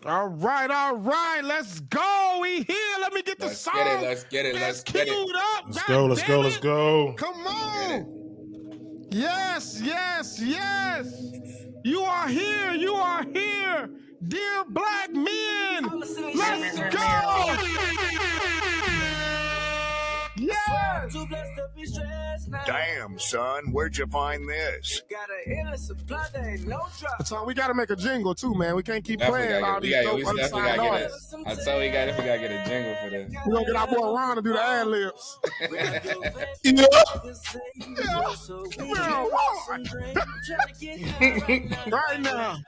All right. Let's go. We here. Let me get the song. Let's get it. Let's get it. Up. Let's go. Let's go. Let's go. Come on. Yes. You are here. Dear black men. Let's go. Yeah. Damn, son, where'd you find this? So we gotta make a jingle too, man. We can't keep playing all these dope unsigned artists. I told we gotta get a jingle for this. We're gonna get our boy Ron to do the ad libs. Right now.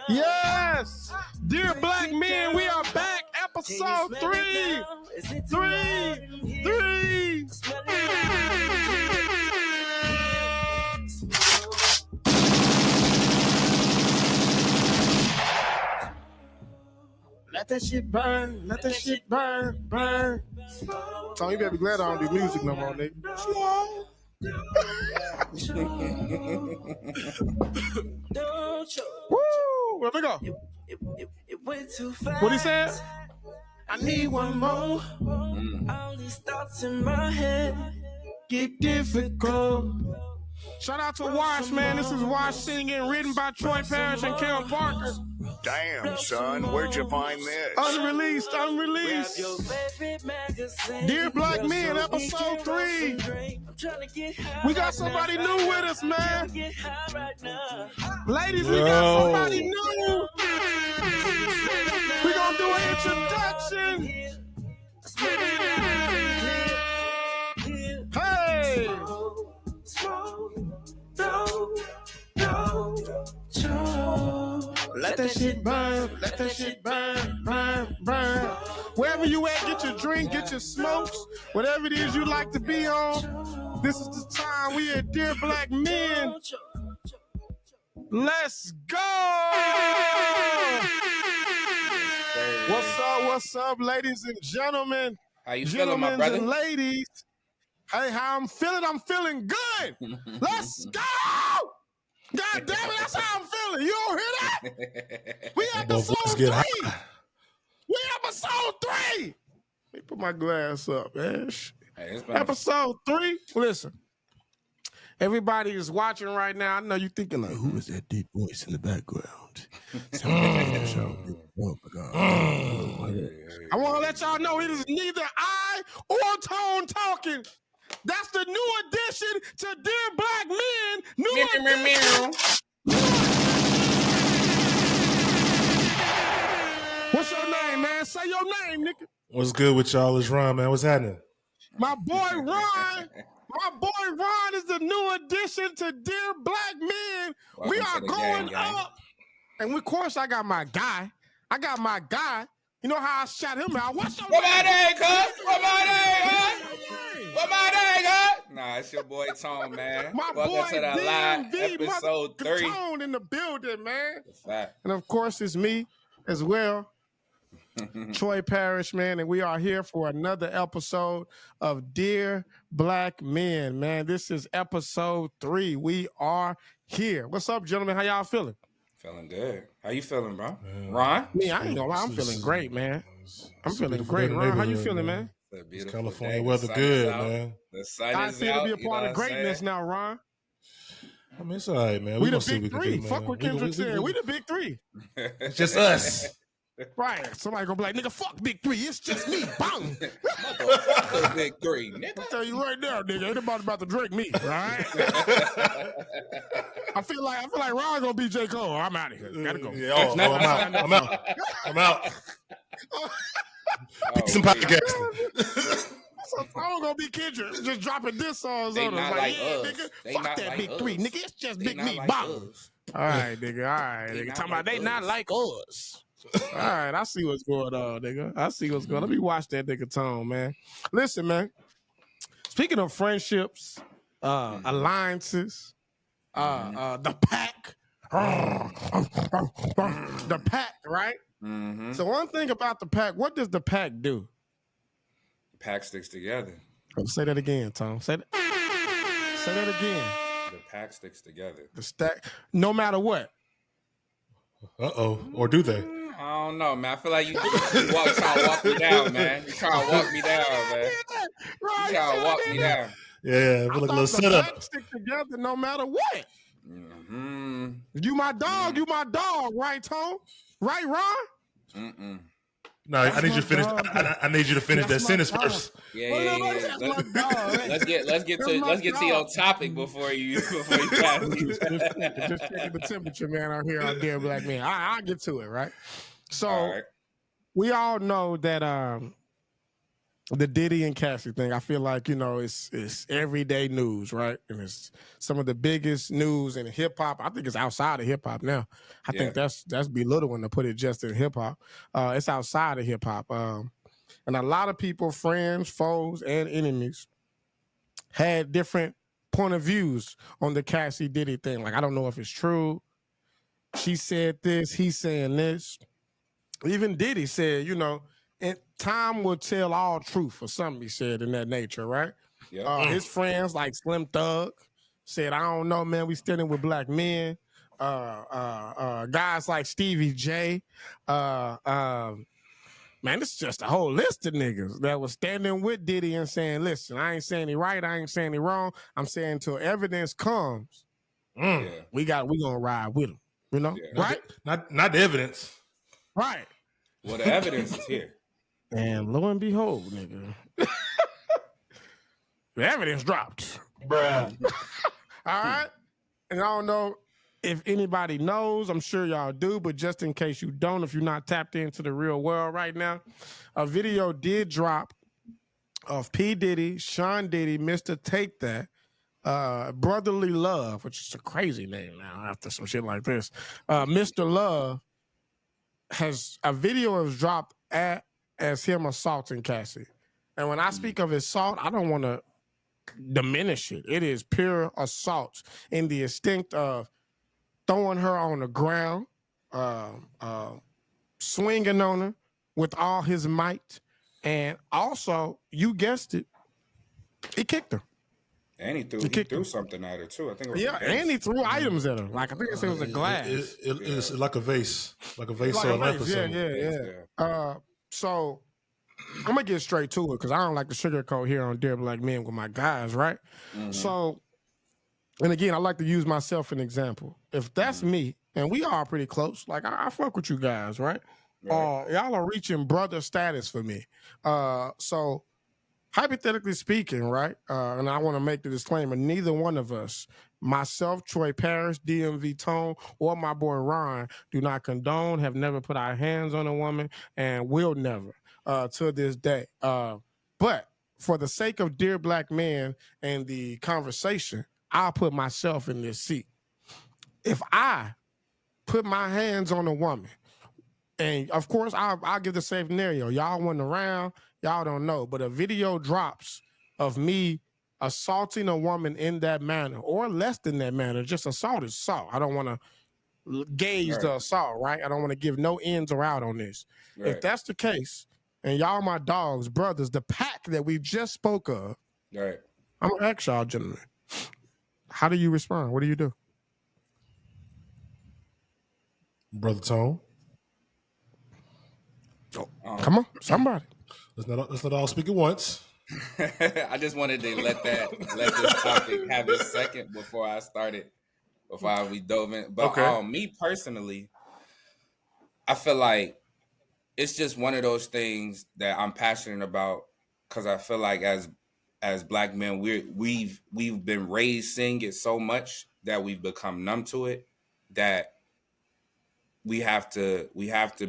Yes. Dear black men, we are back. Episode 3. 3. Let that shit burn. Tom, you better be glad I don't do music no more, nigga. Woo! Where we go? It went too fast. What he said? I need one more. All these thoughts in my head get difficult. Shout out to Wash, man. This is Wash singing, written by Troy Parrish and Karen Parker. Damn, son, where'd you find this? Unreleased. Dear Black Men, episode 3. We got somebody new with us, man. Ladies, we got somebody new. We're going to do an introduction. Hey. Let that shit burn. Wherever you at, get your drink, get your smokes, whatever it is you like to be on. This is the time. We are Dear Black Men. Let's go. What's up, ladies and gentlemen? How you feeling, my brother? And ladies. Hey, how I'm feeling? I'm feeling good. Let's go. God damn it, that's how I'm feeling. You don't hear that? We episode 3. We episode 3. Let me put my glass up, man. Hey, episode 3. Listen, everybody is watching right now. I know you're thinking, like, who is that deep voice in the background? I want to let y'all know it is neither I or Tone talking. That's the new addition to Dear Black Men. What's your name, man? Say your name, nigga. What's good with y'all? It's Ron, man. What's happening? My boy Ron is the new addition to Dear Black Men. Welcome we are going gang. up. And of course, I got my guy. You know how I shot him out. What's your name? What my name? Nah, it's your boy Tone, man. Welcome boy to the live episode 3. Tone in the building, man. That's that. And of course, it's me as well, Troy Parrish, man. And we are here for another episode of Dear Black Men, man. This is episode 3. We are here. What's up, gentlemen? How y'all feeling? Feeling good. How you feeling, bro? Ron? Me, I ain't gonna lie. I'm feeling great, man. I'm feeling great. Ron, how you feeling, man? It's California weather good, man. The sun I is feel out. to be a part of greatness now, Ron. I mean, it's all right, man. We the big 3. Fuck what Kendrick said. We the big 3. It's just us. Right. Somebody gonna be like, nigga, fuck big 3. It's just me. Bang. Motherfucker, big 3, nigga. I'll tell you right now, nigga. Ain't about to drink me, all right? I feel like Ron gonna be J. Cole. I'm out of here. Gotta go. Yeah, I'm out. Peace and podcasting. So I'm gonna be Kendrick, just dropping diss songs on us. Like, nigga, fuck that big 3, nigga. It's just big me. Like Bang. All right, nigga. Talking about they not like us. All right, I see what's going on, nigga. Let me watch that nigga Tone, man. Listen, man. Speaking of friendships, alliances, the pack, the pack, right? Mm-hmm. So one thing about the pack, what does the pack do? The pack sticks together. Say that again, Tom. Say that again. The pack sticks together. The stack, no matter what. Or do they? I don't know, man. I feel like you trying to walk me down, man. You trying to walk me down, man. You trying to walk me down. Yeah, I feel like a little setup. Pack stick together no matter what. Mm-hmm. You my dog, you my dog, right, Tone? Right, Ron? Mm-mm. No, I need you to finish. I need you to finish that sentence first. Yeah. Let's get to your topic before you pass me. Just checking the temperature, man, out here on Dear Black Man. I'll get to it, right? So we all know that the Diddy and Cassie thing, I feel like, it's everyday news, right? And it's some of the biggest news in hip hop. I think it's outside of hip hop now. I think that's belittling to put it just in hip hop. It's outside of hip hop. And a lot of people, friends, foes, and enemies had different point of views on the Cassie Diddy thing. Like, I don't know if it's true. She said this, he's saying this. Even Diddy said, and time will tell all truth, or something he said in that nature, right? Yeah. His friends like Slim Thug said, I don't know, man, we standing with black men. Guys like Stevie J. Man, it's just a whole list of niggas that was standing with Diddy and saying, listen, I ain't saying he right, I ain't saying he wrong. I'm saying until evidence comes, we gonna ride with him. Right? Not the evidence. Right. Well, the evidence is here. And lo and behold, nigga, the evidence dropped. Bruh. All right? And I don't know if anybody knows. I'm sure y'all do, but just in case you don't, if you're not tapped into the real world right now, a video did drop of P. Diddy, Sean Diddy, Mr. Take That, Brotherly Love, which is a crazy name now after some shit like this. Mr. Love a video has dropped as him assaulting Cassie. And when I speak of assault, I don't want to diminish it. It is pure assault in the instinct of throwing her on the ground, swinging on her with all his might. And also, you guessed it, he kicked her. And he threw something at her too. I think. And he threw items at her. Like I think it was a glass. It's like a vase, or a lamp or something. Yeah. So I'm gonna get straight to it because I don't like to sugarcoat here on Dear Black Men with my guys, right? Mm-hmm. So, and again, I like to use myself an example. If that's me, and we are pretty close, like I fuck with you guys, right? Y'all are reaching brother status for me. So. Hypothetically speaking, right, and I want to make the disclaimer, neither one of us, myself, Troy Parrish, DMVTONE, or my boy Ron, do not condone, have never put our hands on a woman, and will never to this day. But for the sake of Dear Black Men and the conversation, I'll put myself in this seat. If I put my hands on a woman, and of course, I'll give the same scenario. Y'all wasn't around. Y'all don't know. But a video drops of me assaulting a woman in that manner or less than that manner. Just assault is assault. I don't want to gauge the assault, right? I don't want to give no ins or out on this. Right. If that's the case, and y'all my dogs, brothers, the pack that we just spoke of, right. I'm going to ask y'all, gentlemen, how do you respond? What do you do? Brother Tone. Come on, somebody. Let's not all speak at once. I just wanted to let this topic have a second before we dove in. But me personally, I feel like it's just one of those things that I'm passionate about because I feel like as black men, we've been raised seeing it so much that we've become numb to it that we have to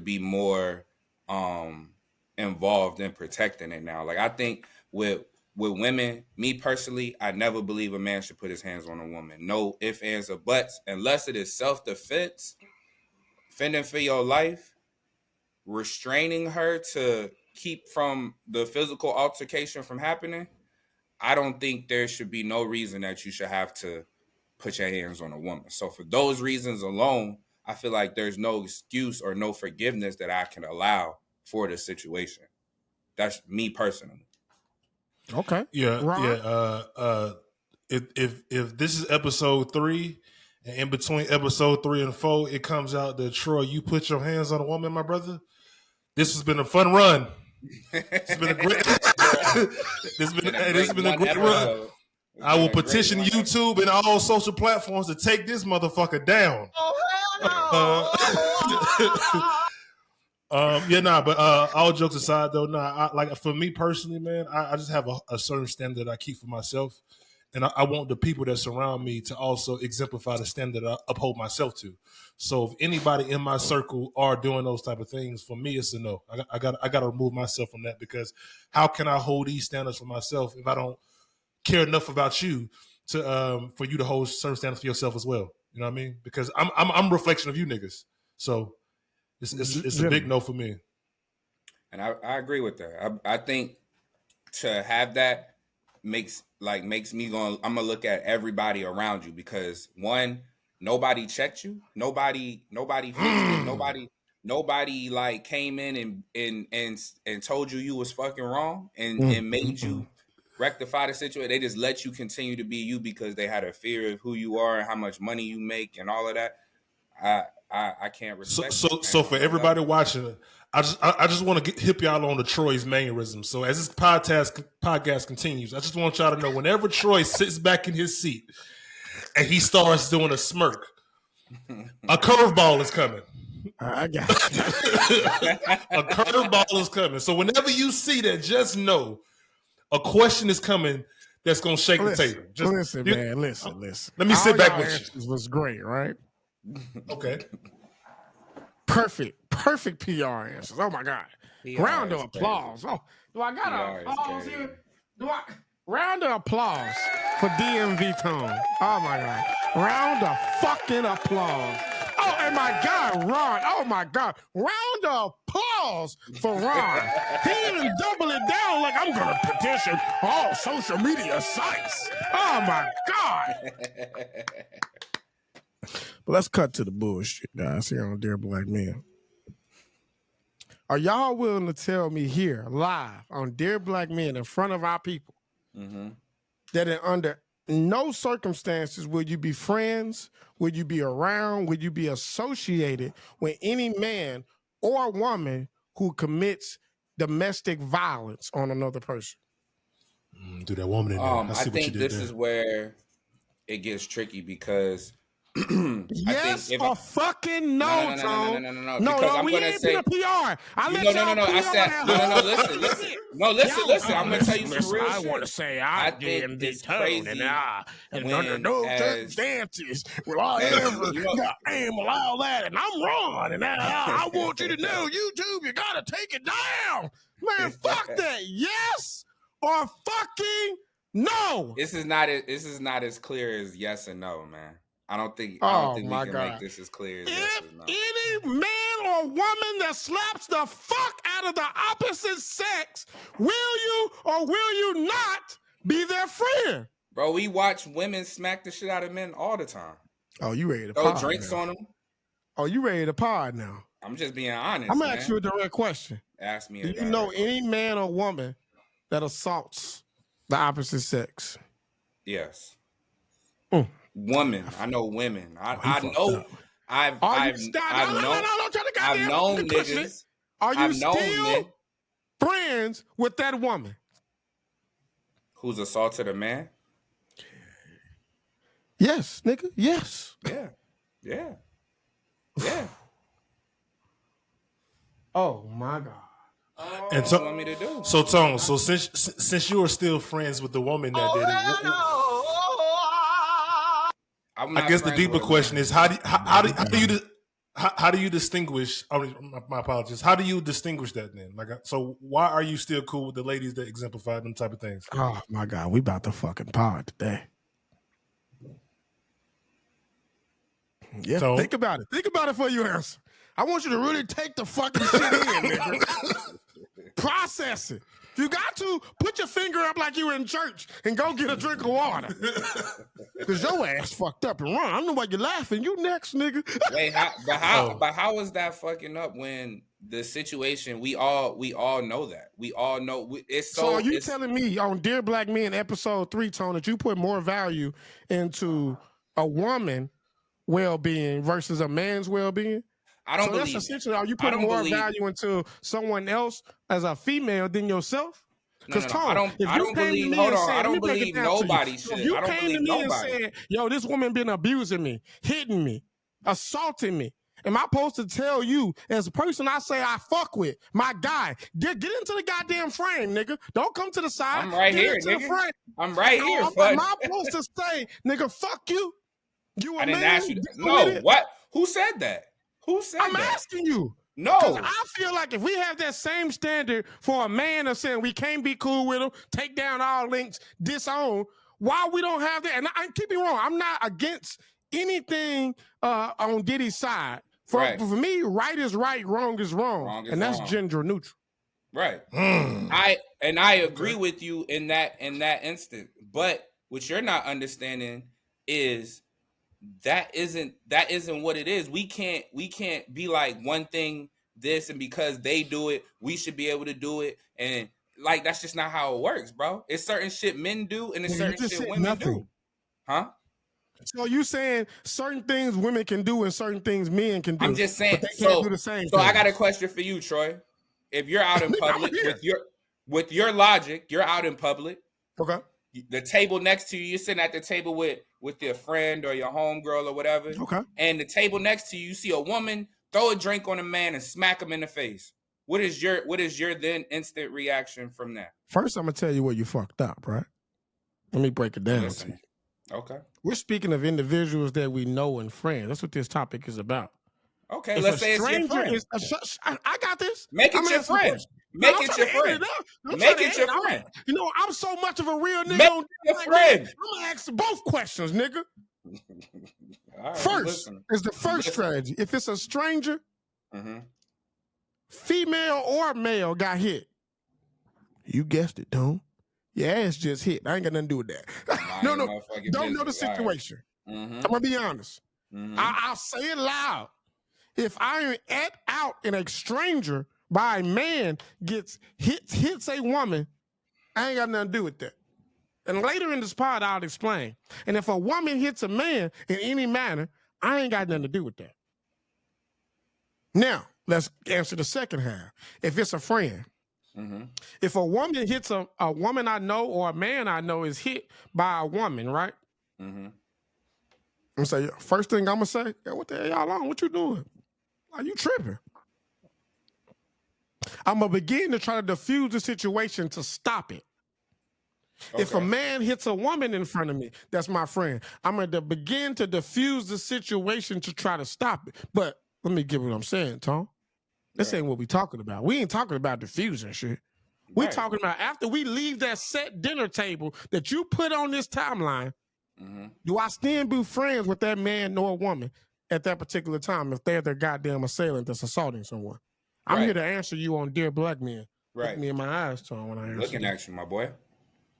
be more involved in protecting it now. Like I think with women, me personally, I never believe a man should put his hands on a woman. No ifs, ands, or buts, unless it is self-defense, fending for your life, restraining her to keep from the physical altercation from happening. I don't think there should be no reason that you should have to put your hands on a woman. So for those reasons alone, I feel like there's no excuse or no forgiveness that I can allow for the situation. That's me personally. Okay. Yeah. Ron? Yeah. If this is episode 3 And in between episode 3 and 4, it comes out that Troy, you put your hands on a woman, my brother. This has been a fun run. It's been a great. This has been a great run. I will petition YouTube and all social platforms to take this motherfucker down. But all jokes aside, though, like for me personally, man, I just have a certain standard I keep for myself, and I want the people that surround me to also exemplify the standard I uphold myself to. So if anybody in my circle are doing those type of things, for me, it's a no. I got to remove myself from that, because how can I hold these standards for myself if I don't care enough about you to for you to hold certain standards for yourself as well? You know what I mean? Because I'm a reflection of you niggas. So it's a big no for me. And I agree with that. I think to have that makes me going. I'm gonna look at everybody around you, because one, nobody checked you, nobody fixed it, nobody like came in and told you was fucking wrong and made you rectify the situation. They just let you continue to be you because they had a fear of who you are and how much money you make and all of that. I can't respect. So for everybody watching, I just want to hip y'all on the Troy's mannerism. So as this podcast continues, I just want y'all to know, whenever Troy sits back in his seat and he starts doing a smirk, a curveball is coming. I got A curveball is coming. So whenever you see that, just know a question is coming that's gonna shake the table. Listen. Let me sit back with you. This was great, right? Okay. Perfect PR answers. Oh my God. Round of applause. Oh, do I got a applause here? Round of applause for DMVTONE. Oh my God. Round of fucking applause. Oh, and my guy, Ron. Oh my God. Round of applause for Ron. He even double it down like, I'm gonna petition all social media sites. Oh my God. But let's cut to the bullshit, guys, here on Dear Black Men. Are y'all willing to tell me here, live, on Dear Black Men, in front of our people, that under no circumstances will you be friends, will you be around, will you be associated with any man or woman who commits domestic violence on another person? Do that woman in there. I think this is where it gets tricky, because yes or fucking no, Tone. No, because I'm going to say PR. I said listen. I'm going to tell you some real shit. I want to say I think it's crazy, and under no circumstances will I ever aim allow that, and I'm wrong, and I want you to know, YouTube, you got to take it down, man. Fuck that. Yes or fucking no. This is not as clear as yes and no, man. I don't think we can make this as clear as yes or no. Any man or woman that slaps the fuck out of the opposite sex, will you or will you not be their friend? Bro, we watch women smack the shit out of men all the time. Oh, you ready to throw pod drinks now. On them? Oh, you ready to pod now? I'm just being honest. I'm going to ask you a direct question. Ask me. Do you know any man or woman that assaults the opposite sex? Yes. Woman, I know women. I've known niggas. Are you still friends with that woman who's assaulted a man? Yes, nigga. Yes. Yeah. Oh my God. And so, want me to do? So Tone, so since you are still friends with the woman that did it, I guess the deeper question is how do you distinguish? My apologies. How do you distinguish that then? Like, so why are you still cool with the ladies that exemplify them type of things? Oh my God, we about to fucking pod today. Yeah, so, think about it. Think about it for your answer. I want you to really take the fucking shit in, nigga. Process it. If you got to, put your finger up like you were in church and go get a drink of water. Because your ass fucked up and run. I don't know why you're laughing. You next, nigga. Wait, how is that fucking up when the situation, we all know that. We all know. So are you telling me on Dear Black Men episode 3, Tone, that you put more value into a woman well-being versus a man's well-being? I don't So that's believe that. essentially, are you I putting don't more believe- value into someone else as a female than yourself? No. I don't believe. Hold on. I don't believe nobody should. If you I don't came to believe me and nobody. said, "Yo, this woman been abusing me, hitting me, assaulting me," am I supposed to tell you, as a person I say I fuck with, my guy, get into the goddamn frame, nigga. Don't come to the side. I'm right get here, into nigga. the frame. I'm right here, Am bud. I supposed to say, nigga, fuck you? You a I didn't man? ask you. No, what? Who said that? Who said I'm that? asking you. No. Because I feel like if we have that same standard for a man of saying we can't be cool with him, take down all links, disown, why we don't have that? And I keep me wrong, I'm not against anything on Diddy's side. For me, right is right, wrong is wrong. And that's gender neutral. Right. I agree with you in that instant. But what you're not understanding is that isn't what it is. We can't be like one thing this, and because they do it, we should be able to do it. And like that's just not how it works, bro. It's certain shit men do, and it's certain shit women do. Huh? So you saying certain things women can do and certain things men can do? I'm just saying. But they can't do the same so thing. I got a question for you, Troy. If you're out in public with your logic, you're out in public. Okay. The table next to you, you're sitting at the table with your friend or your homegirl or whatever. Okay. And the table next to you, you see a woman throw a drink on a man and smack him in the face. What is your then instant reaction from that? First, I'm gonna tell you where you fucked up, right? Let me break it down to you. Okay. We're speaking of individuals that we know and friends. That's what this topic is about. Okay, if let's say it's your friend. I got this. Make it your friend. Make it your friend. Make it your friend. You know, I'm so much of a real nigga. Make it your friend. I'm gonna ask both questions, nigga. Right, first is the first strategy. If it's a stranger, female or male got hit, you guessed it, Tone. Your ass just hit. I ain't got nothing to do with that. No, don't know the situation. I'm gonna be honest. I'll say it loud. If I am out and a stranger by a man hits a woman, I ain't got nothing to do with that. And later in this pod, I'll explain. And if a woman hits a man in any manner, I ain't got nothing to do with that. Now, let's answer the second half. If it's a friend, if a woman hits a woman I know or a man I know is hit by a woman, right? I'm gonna say, first thing I'm gonna say, what the hell y'all on? What you doing? Are you tripping? I'm gonna begin to try to diffuse the situation to stop it. Okay. If a man hits a woman in front of me, that's my friend. I'm gonna begin to diffuse the situation to try to stop it. But let me get what I'm saying, Tom. This ain't what we talking about. We ain't talking about diffusing shit. We talking about after we leave that set dinner table that you put on this timeline, do I still be friends with that man nor woman at that particular time if they're the goddamn assailant that's assaulting someone? I'm here to answer you on Dear Black Men. Look me in my eyes, Tom, when I answer. Looking at you, my boy.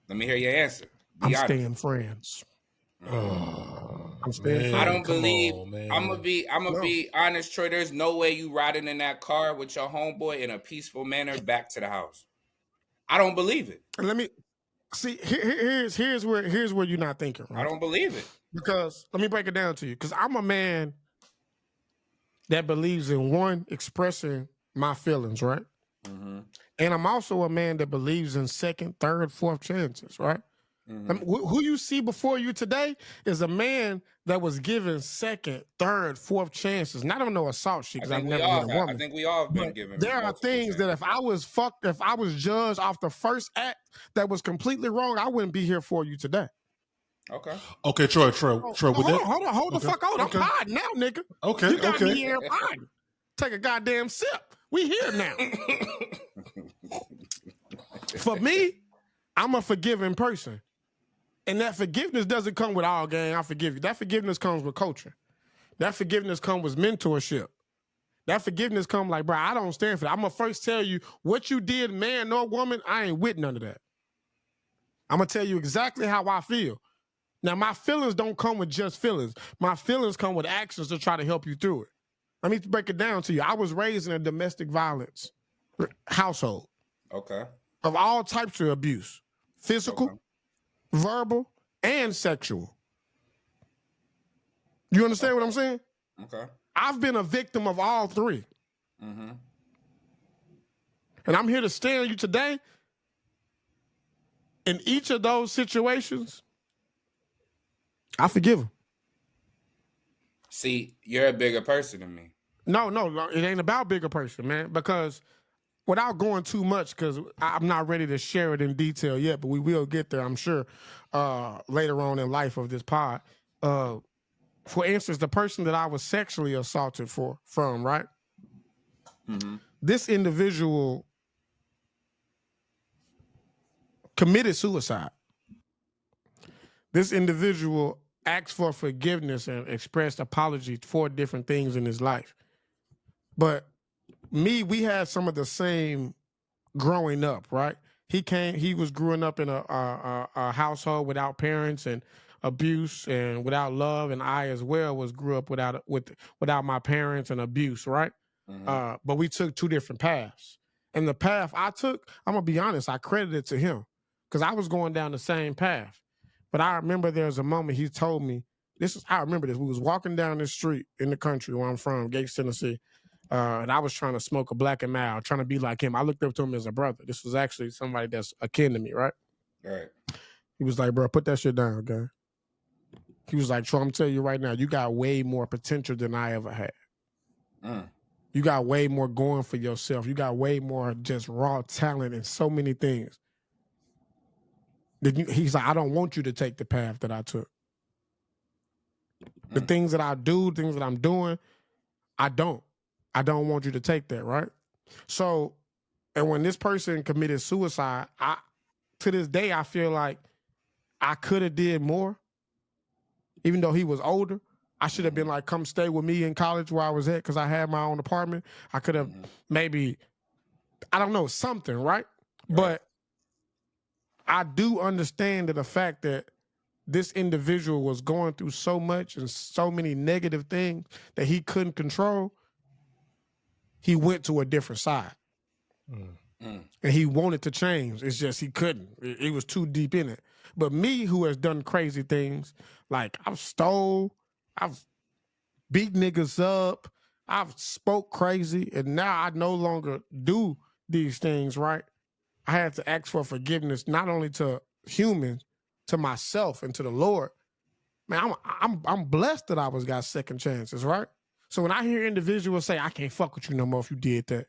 Let me hear your answer. I'm staying friends. I'm staying friends. I don't believe. I'm gonna be honest, Troy. There's no way you riding in that car with your homeboy in a peaceful manner back to the house. I don't believe it. And let me see. Here's where you're not thinking. Right? I don't believe it. Because let me break it down to you. Because I'm a man that believes in one, expressing my feelings, right? And I'm also a man that believes in second, third, fourth chances, right? Who you see before you today is a man that was given second, third, fourth chances. Not on no assault shit, because I've never been a woman. I think we all have been given. There are things that if I was judged off the first act that was completely wrong, I wouldn't be here for you today. Okay, Troy. Hold the fuck on. I'm hiding now, nigga. Okay, you got me here hiding. Take a goddamn sip. We here now. For me, I'm a forgiving person. And that forgiveness doesn't come with all gang, I forgive you. That forgiveness comes with culture. That forgiveness comes with mentorship. That forgiveness comes like, bro, I don't stand for that. I'm going to first tell you what you did, man or woman, I ain't with none of that. I'm going to tell you exactly how I feel. Now, my feelings don't come with just feelings. My feelings come with actions to try to help you through it. Let me break it down to you. I was raised in a domestic violence household. Of all types of abuse. Physical, verbal, and sexual. You understand what I'm saying? Okay. I've been a victim of all three. Mm-hmm. And I'm here to stare you today. In each of those situations, I forgive him. See, you're a bigger person than me. No, it ain't about bigger person, man. Because without going too much, because I'm not ready to share it in detail yet, but we will get there, I'm sure, later on in life of this pod. For instance, the person that I was sexually assaulted from, right? Mm-hmm. This individual committed suicide. This individual asked for forgiveness and expressed apology for different things in his life. But we had some of the same growing up, right? He was growing up in a household without parents and abuse and without love, and I as well grew up without my parents and abuse, right? Mm-hmm. But we took two different paths. And the path I took, I'm gonna be honest, I credit it to him because I was going down the same path. But I remember there was a moment he told me, I remember this. We was walking down this street in the country where I'm from, Gates, Tennessee. And I was trying to smoke a black and mild, trying to be like him. I looked up to him as a brother. This was actually somebody that's akin to me, right? Right. He was like, bro, put that shit down, okay? He was like, Troy, I'm telling you right now, you got way more potential than I ever had. Mm. You got way more going for yourself. You got way more just raw talent and so many things. He's like, I don't want you to take the path that I took. The things that I do, things that I'm doing, I don't want you to take that, right? So, and when this person committed suicide, to this day, I feel like I could have did more, even though he was older. I should have been like, come stay with me in college where I was at because I had my own apartment. I could have maybe, I don't know, something, right? But I do understand the fact that this individual was going through so much and so many negative things that he couldn't control. He went to a different side. And he wanted to change. It's just he couldn't. He was too deep in it. But me, who has done crazy things, like I've stole, I've beat niggas up, I've spoke crazy, and now I no longer do these things, right? I had to ask for forgiveness, not only to humans, to myself and to the Lord. Man, I'm blessed that I got second chances, right? So when I hear individuals say, I can't fuck with you no more if you did that,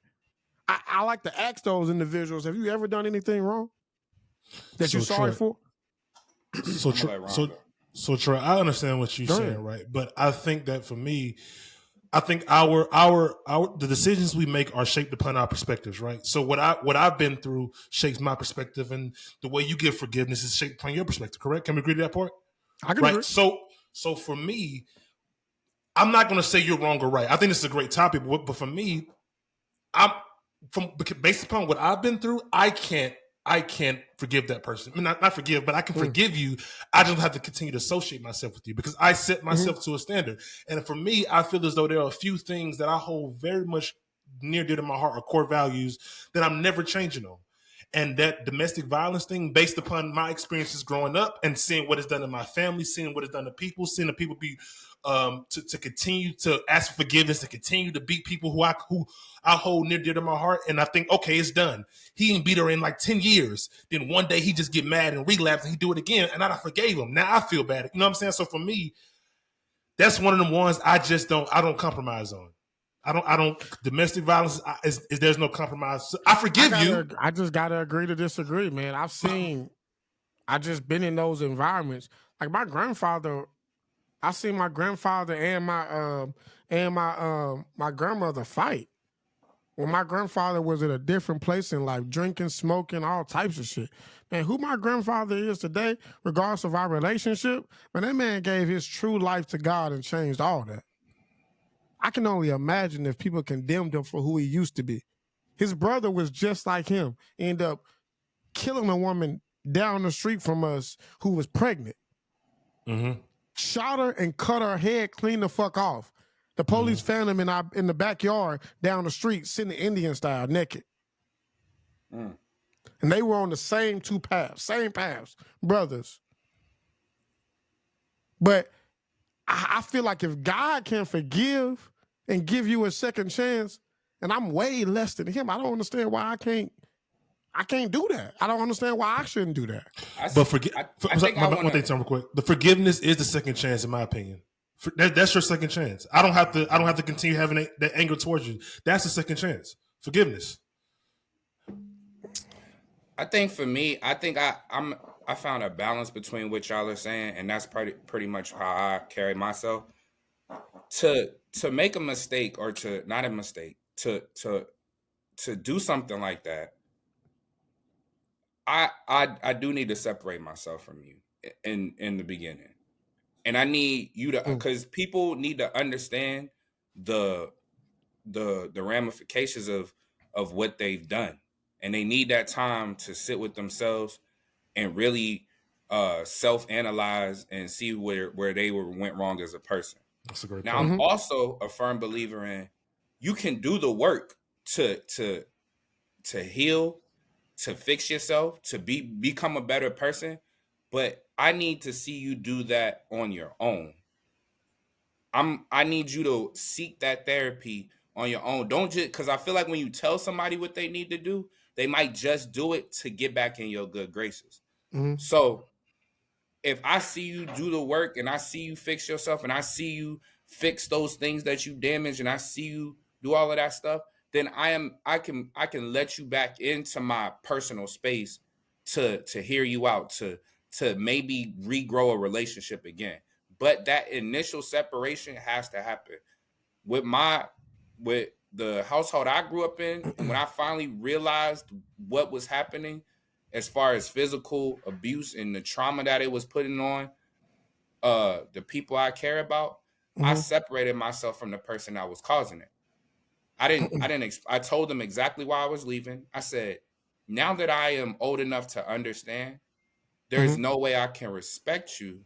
I like to ask those individuals, have you ever done anything wrong that you're sorry for? So Troy, I understand what you're saying, right? But I think that for me, I think the decisions we make are shaped upon our perspectives, right? So what I've been through shapes my perspective, and the way you give forgiveness is shaped upon your perspective. Correct? Can we agree to that part? I can agree. So for me, I'm not going to say you're wrong or right. I think this is a great topic, but for me, based upon what I've been through, I can't forgive that person. I mean, not forgive, but I can forgive you. I just have to continue to associate myself with you because I set myself to a standard. And for me, I feel as though there are a few things that I hold very much near dear to my heart, or core values that I'm never changing on. And that domestic violence thing, based upon my experiences growing up and seeing what it's done to my family, seeing what it's done to people, seeing the people be to continue to ask for forgiveness, to continue to beat people who I hold near dear to my heart. And I think, okay, it's done. He ain't beat her in like 10 years. Then one day he just get mad and relapse and he do it again. And I forgave him. Now I feel bad. You know what I'm saying? So for me, that's one of the ones I don't compromise on. I don't domestic violence is there's no compromise. I forgive you. I just gotta agree to disagree, man. I just been in those environments. Like my grandfather, I seen my grandfather and my grandmother fight. When my grandfather was at a different place in life, drinking, smoking, all types of shit. Man, who my grandfather is today, regardless of our relationship, man, that man gave his true life to God and changed all that. I can only imagine if people condemned him for who he used to be. His brother was just like him. He ended up killing a woman down the street from us who was pregnant. Mm-hmm. Shot her and cut her head clean the fuck off. The police found him in the backyard down the street, sitting Indian style, naked. And they were on the same paths, brothers. But I feel like if God can forgive and give you a second chance, and I'm way less than him, I don't understand why I can't do that. I don't understand why I shouldn't do that. One thing, real quick. The forgiveness is the second chance, in my opinion. That's your second chance. I don't have to continue having that anger towards you. That's the second chance. Forgiveness. I think for me, I found a balance between what y'all are saying, and that's pretty much how I carry myself. To make a mistake, or to not a mistake, to do something like that, I do need to separate myself from you in the beginning, and I need you to, because people need to understand the ramifications of what they've done, and they need that time to sit with themselves and really self-analyze and see where they went wrong as a person. That's a great Now, point. I'm also a firm believer in you can do the work to heal, to fix yourself, to become a better person, but I need to see you do that on your own. I need you to seek that therapy on your own. Don't just, because I feel like when you tell somebody what they need to do, they might just do it to get back in your good graces. So if I see you do the work, and I see you fix yourself, and I see you fix those things that you damaged, and I see you do all of that stuff, then I can let you back into my personal space to hear you out, to maybe regrow a relationship again. But that initial separation has to happen. With the household I grew up in, and when I finally realized what was happening as far as physical abuse and the trauma that it was putting on the people I care about, I separated myself from the person that was causing it. I told them exactly why I was leaving. I said, now that I am old enough to understand, there's no way I can respect you.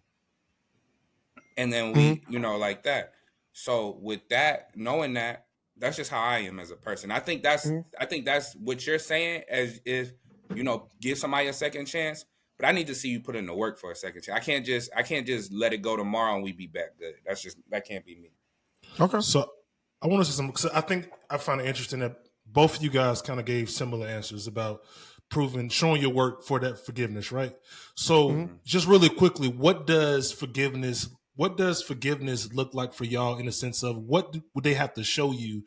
And then we, like that. So with that, knowing that, that's just how I am as a person. I think that's what you're saying, as if, give somebody a second chance. But I need to see you put in the work for a second chance. I can't just let it go tomorrow and we be back good. That can't be me. Okay. So I want to say something, because I think I find it interesting that both of you guys kind of gave similar answers about showing your work for that forgiveness, right? So just really quickly, what does forgiveness look like for y'all, in the sense of what would they have to show you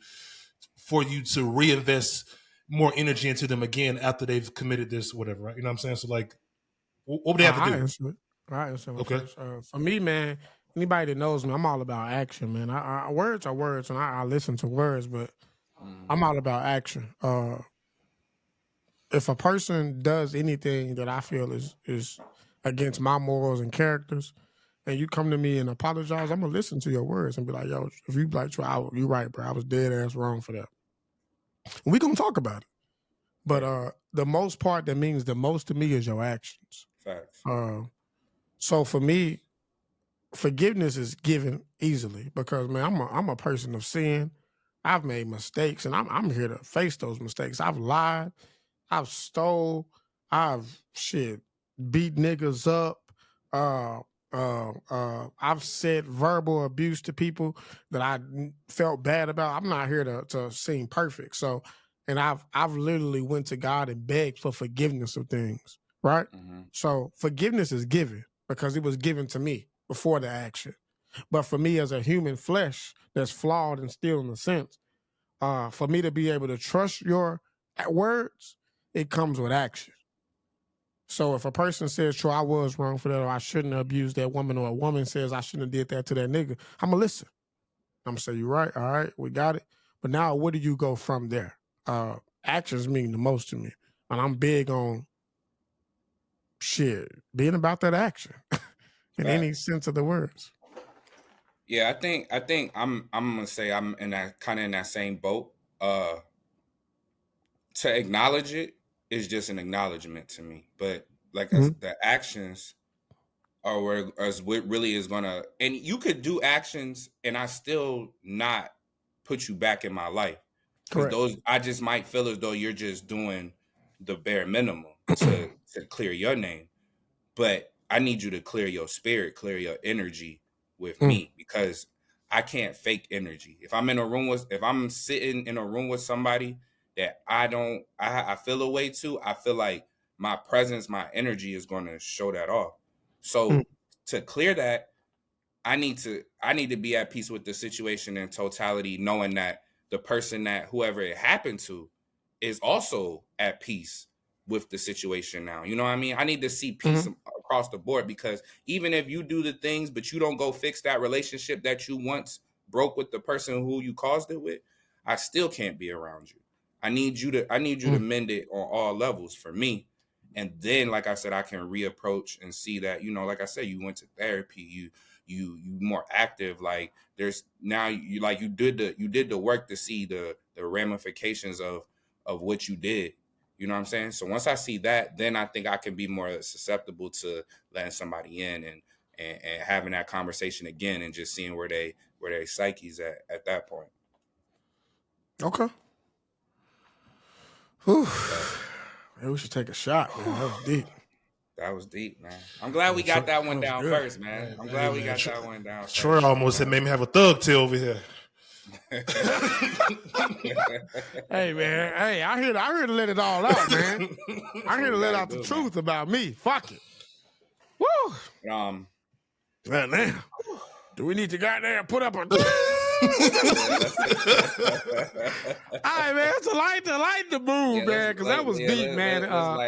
for you to reinvest more energy into them again after they've committed this, whatever, right? You know what I'm saying? So like, what would they have to do? I answer it Okay. first. For me, man, anybody that knows me, I'm all about action, man. Words are words, and I listen to words, but I'm all about action. If a person does anything that I feel is against my morals and characters, and you come to me and apologize, I'm gonna listen to your words and be like, yo, if you like, you right, bro. I was dead ass wrong for that. And we gonna talk about it. But the most part that means the most to me is your actions. Facts. So for me, forgiveness is given easily, because man, I'm a person of sin. I've made mistakes, and I'm here to face those mistakes. I've lied, I've stole, I've beat niggas up. I've said verbal abuse to people that I felt bad about. I'm not here to seem perfect. So, and I've literally went to God and begged for forgiveness of things, right? So forgiveness is given because it was given to me before the action. But for me as a human flesh that's flawed and still in a sense, for me to be able to trust your words, it comes with action. So if a person says, true, I was wrong for that, or I shouldn't have abused that woman, or a woman says I shouldn't have did that to that nigga, I'm going to listen. I'm going to say, you're right. All right, we got it. But now where do you go from there? Actions mean the most to me. And I'm big on being about that action in any sense of the words. Yeah, I think I'm gonna say I'm in that same boat. To acknowledge it is just an acknowledgement to me, but like the actions are what really is gonna. And you could do actions, and I still not put you back in my life, because those I just might feel as though you're just doing the bare minimum to clear your name, but I need you to clear your spirit, clear your energy, with me because I can't fake energy. If I'm sitting in a room with somebody that I feel a way to, I feel like my presence, my energy is going to show that off. So to clear that, I need to be at peace with the situation in totality, knowing that the person that whoever it happened to is also at peace with the situation now. You know what I mean? I need to see peace across the board, because even if you do the things, but you don't go fix that relationship that you once broke with the person who you caused it with, I still can't be around you. I need you to mend it on all levels for me. And then, like I said, I can reapproach and see that, you know, like I said, you went to therapy, you more active. Like there's now you did the work to see the ramifications of what you did. You know what I'm saying? So once I see that, then I think I can be more susceptible to letting somebody in and having that conversation again and just seeing where they psyche's at that point. Okay. Whew. Maybe we should take a shot, man. That was deep. That was deep, man. I'm glad we got that one down first, man. I'm glad we got that one down first. Troy almost made me have a thug tail over here. Hey, man. Hey, I here to let it all out, man. I'm here to let out the truth about me. Fuck it. Woo. Man, do we need to goddamn put up a... All right, man. It's a light the mood, man, because that was deep, man.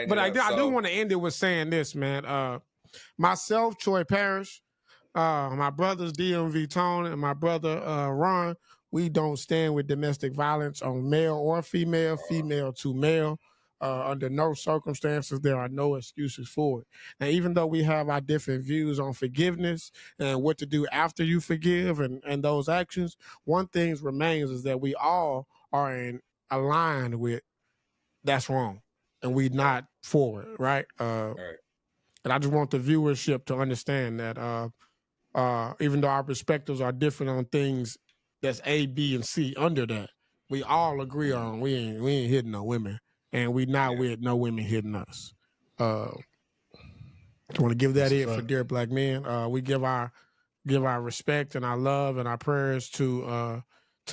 But I do want to end it with saying this, man. Myself, Troy Parrish, my brothers DMVTONE and my brother Ron, we don't stand with domestic violence on male or female, female to male. Under no circumstances, there are no excuses for it. Now, even though we have our different views on forgiveness and what to do after you forgive and those actions, one thing remains is that we all are aligned with that's wrong and we not for it, right? And I just want the viewership to understand that even though our perspectives are different on things that's A, B, and C under that, we all agree on we ain't hitting no women. And we not with no women hitting us. I want to give that in for Dear Black Men. We give our respect and our love and our prayers to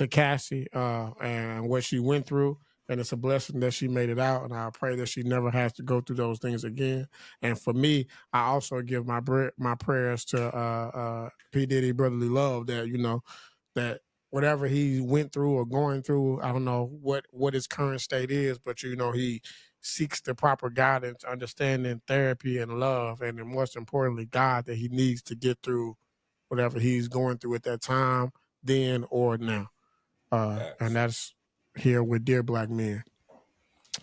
Cassie and what she went through. And it's a blessing that she made it out. And I pray that she never has to go through those things again. And for me, I also give my prayers to P. Diddy Brotherly Love that, you know, that whatever he went through or going through, I don't know what his current state is, but, you know, he seeks the proper guidance, understanding, therapy, and love, and then most importantly, God, that he needs to get through whatever he's going through at that time, then or now. And that's here with Dear Black Men. All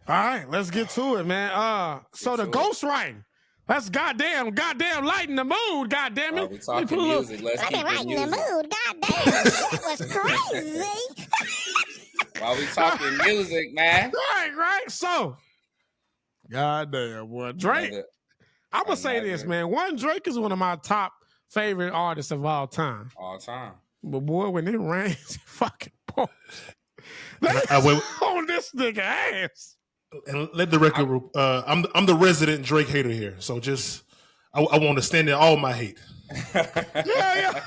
right, let's get to it, man. So the ghostwriting. That's goddamn lighten the mood, goddamn it. We talking music. Let's keep it music. The mood, goddamn. That was crazy. While we talking music, man. Right. So, goddamn, boy. Drake. I'm going to say this, man. Drake is one of my top favorite artists of all time. All time. But, boy, when it rains, fucking pours. On this nigga ass. And let the record. I'm the resident Drake hater here, so just I want to stand in all my hate. Yeah.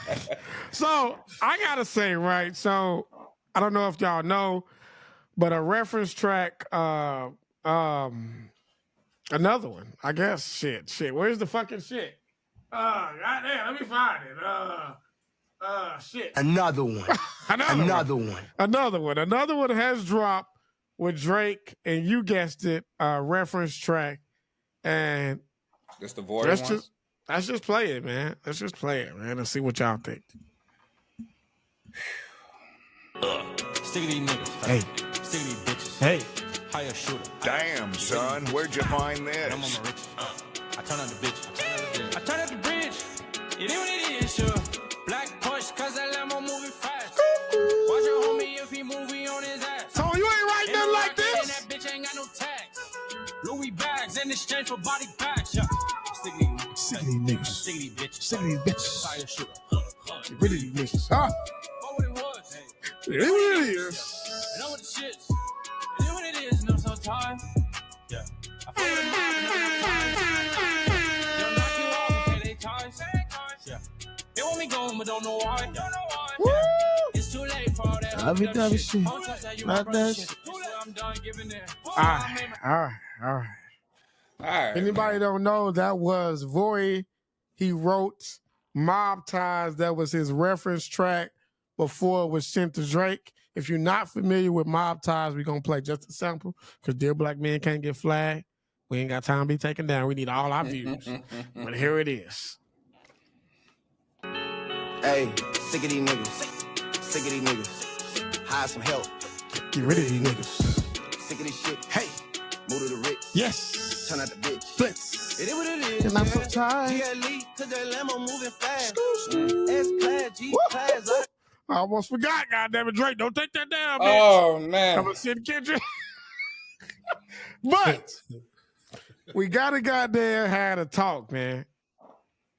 So I gotta say, right? So I don't know if y'all know, but a reference track, another one. I guess. Shit. Where's the fucking shit? Goddamn. Let me find it. Shit. Another one. Another one has dropped with Drake, and you guessed it, reference track. And that's the voice one? Let's just play it, man. And see what y'all think. Stick these niggas. Hey. Stick these bitches. Hey. Hire shooter. Damn, son, where'd you find this? I'm on my rich. I turn on the bitch. I turn up the bridge. It is what it is, sure. Black push, cause that Lambo moving fast. Watch your homie if he moving on his ass. So you ain't writing nothing like this? And that bitch ain't got no tags. Louis bags in exchange for body bags. Yeah. Stick these niggas. Stick these bitches. Stick these bitches. Fire shooter. Get rid of these bitches. Huh? What it was. It is what it is. I know what the shit's. It is what it is, and I'm so tired. Yeah. I feel the mob, they'll knock you off and pay their ties. Yeah. They want me go but don't know why. Woo! It's too late for all that. Lovey-dovey shit. Not that shit. I'm done giving it. All right. All right. Anybody man. don't know, that was Voy. He wrote Mob Ties. That was his reference track before it was sent to Drake. If you're not familiar with Mob Ties, we're going to play just a sample because Dear Black Men can't get flagged. We ain't got time to be taken down. We need all our views. But here it is. Hey, sick of these niggas. Sick of these niggas. Hire some help. Get rid of these niggas. Sick of this shit. Hey, move to the rich. Yes. Turn out the bitch. Blitz. It is what it is. And I'm so tired. GLE, cause that Lambo moving fast. S-Class, G-Class. I almost forgot, goddammit, Drake. Don't take that down, bitch. Oh man. I'm a shit kitchen. But we gotta goddamn had a talk, man.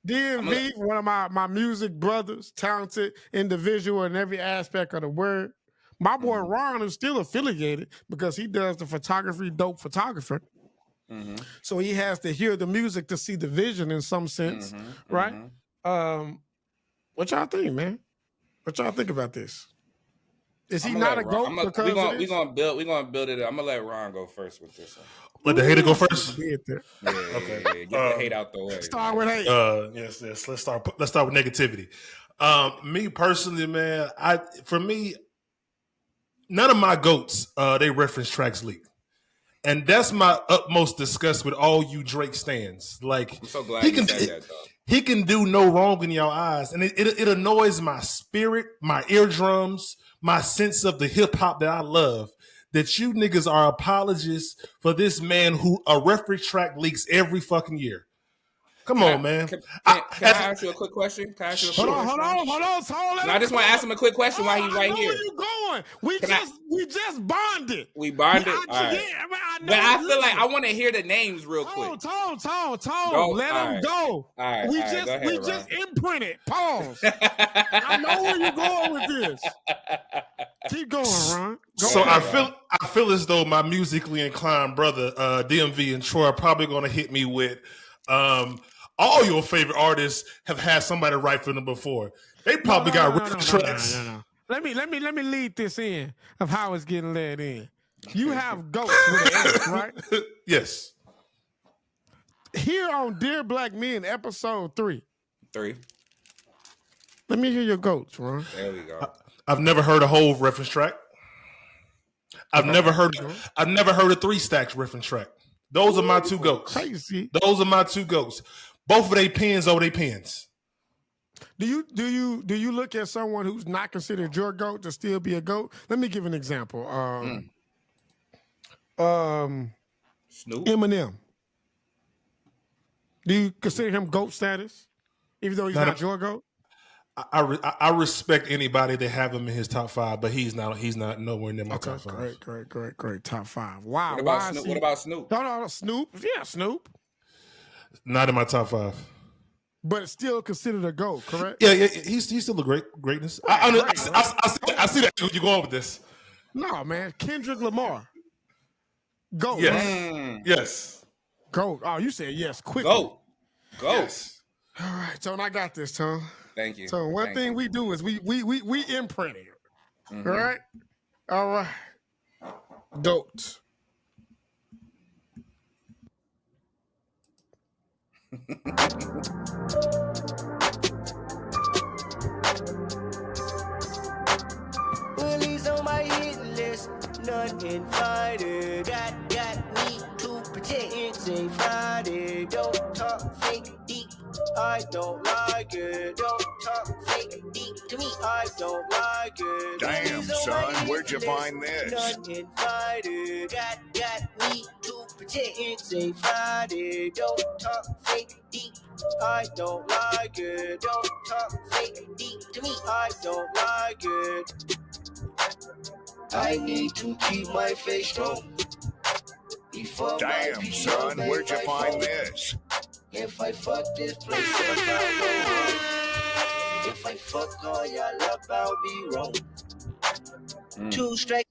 DMV, one of my music brothers, talented individual in every aspect of the word. My boy Ron is still affiliated because he does the photography, dope photographer. So he has to hear the music to see the vision in some sense, right? What y'all think, man? What y'all think about this? Is he not a GOAT? We're gonna build it. I'm gonna let Ron go first with this one. Let the hater go first. Yeah, okay. Get the hate out the way. Start with hate. Yes. Let's start with negativity. Me personally, man, for me, none of my GOATs, they reference tracks leak. And that's my utmost disgust with all you Drake stans. Like, I'm so glad you said that, though. He can do no wrong in your eyes. And it annoys my spirit, my eardrums, my sense of the hip hop that I love, that you niggas are apologists for this man who a reference track leaks every fucking year. Come on, man. Can I ask you a quick question? Hold on. I just want to ask him a quick question while he's right here. Where you going? We just bonded. We bonded? All right. Yeah, but I feel like I want to hear the names real quick. Tone. Go. Let him go. All right. We Go just imprinted. Pause. I know where you're going with this. Keep going, Ron. So I feel as though my musically inclined brother, DMV and Troy, are probably going to hit me with all your favorite artists have had somebody write for them before. They probably got reference tracks. No. Let me lead this in of how it's getting led in. You have GOATs with an S, right? Yes. Here on Dear Black Men, episode 3. 3. Let me hear your GOATs, Ron. There we go. I've never heard a whole reference track. I've never heard a 3 Stacks reference track. Those are my two GOATs. Crazy. Those are my two GOATs. Both of their pens over their pens. Do you look at someone who's not considered your GOAT to still be a GOAT? Let me give an example. Snoop. Eminem. Do you consider him GOAT status, even though he's not your GOAT? I respect anybody that have him in his top 5, but he's not nowhere near my top 5. Great. Top 5. Wow. What about Snoop? No, Snoop. Yeah, Snoop. Not in my top 5. But it's still considered a GOAT, correct? Yeah. He's still a greatness. I see that you're going with this. No, man. Kendrick Lamar. GOAT. Yes. Yes. GOAT. Oh, you said yes. Quick. GOAT. Yes. All right, Tone. I got this, Tone. Thank you. So one thing we do is we imprint it. All right. GOAT. Bullies on my hit list, none invited. Got me to protect. It's a Friday. Don't talk fake deep. I don't like it. Don't talk fake deep to me. I don't like it. Damn, son, where'd you find this? None invited. Got me to protect. It's a Friday. Don't talk fake deep. I don't like it. Don't talk fake deep to me. I don't like it. I need to keep my face strong. Damn, son, where'd you find this? If I fuck this place up, I'll go home. If I fuck all y'all up, I'll be wrong. 2 straight.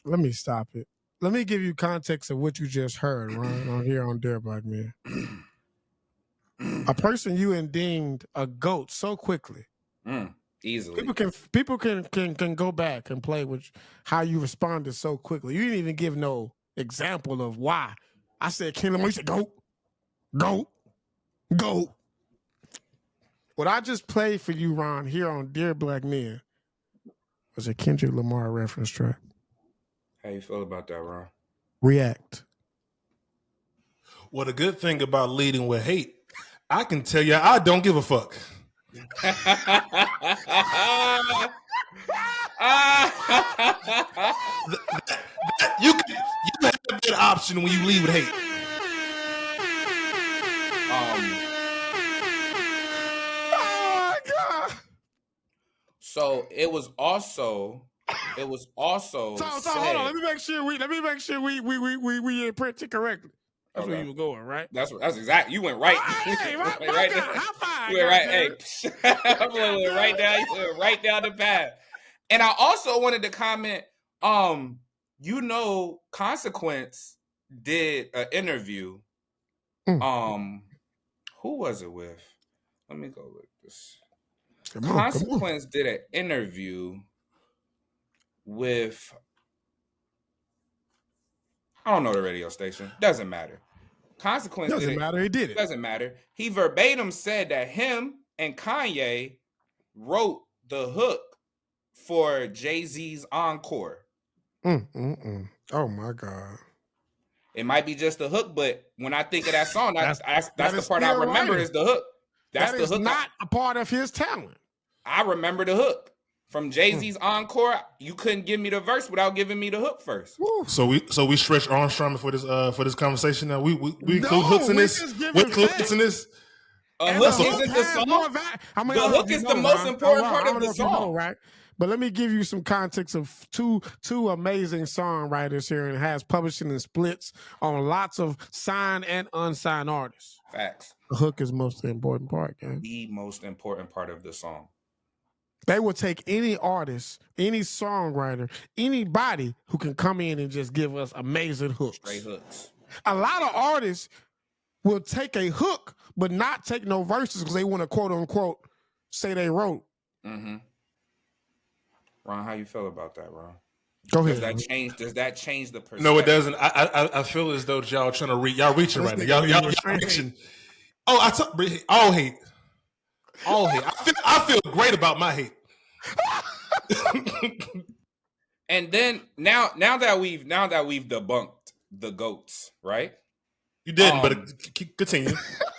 Let me stop it. Let me give you context of what you just heard, Ron, on here on Dear Black Men. A person you deemed a GOAT so quickly Easily. People can go back and play with how you responded so quickly. You didn't even give no example of why. I said Kendrick Lamar. You said go. What I just played for you, Ron, here on Dear Black Men, was a Kendrick Lamar reference track. How you feel about that, Ron? React. Well, the good thing about leading with hate, I can tell you, I don't give a fuck. You have that option when you lead with hate. Oh my God. So it was also So hold on. Let me make sure we print it correctly. That's where you were going, right? That's exactly. You went right. Hey, right God, there. high five. You went right. Hey, I'm going right down. You went right down the path. And I also wanted to comment. Consequence did an interview. Who was it with? Let me go with this. Consequence did an interview with, I don't know the radio station. Doesn't matter. Consequence doesn't matter. He did it. Doesn't matter. He verbatim said that him and Kanye wrote the hook for Jay-Z's Encore. Oh my God. It might be just the hook, but when I think of that song, that's the part I remember is the hook. That is not a part of his talent. I remember the hook from Jay-Z's Encore. You couldn't give me the verse without giving me the hook first. Woo. So we stretch Armstrong for this conversation. Now we include hooks in this. We include hooks in this. A hook isn't the song. The hook is the most important part of the song, right? But let me give you some context of two amazing songwriters here, and has publishing and splits on lots of signed and unsigned artists. Facts. The hook is most important part, gang. The most important part of the song. They will take any artist, any songwriter, anybody who can come in and just give us amazing hooks. Straight hooks. A lot of artists will take a hook, but not take no verses because they want to quote unquote say they wrote. Mm-hmm. Ron, how you feel about that, Ron? Go ahead. Does that change the perspective? No, it doesn't. I feel as though y'all trying to y'all reaching right now. Y'all reaching. All hate. I feel great about my hate. And then now that we've debunked the goats, right? You didn't, but continue.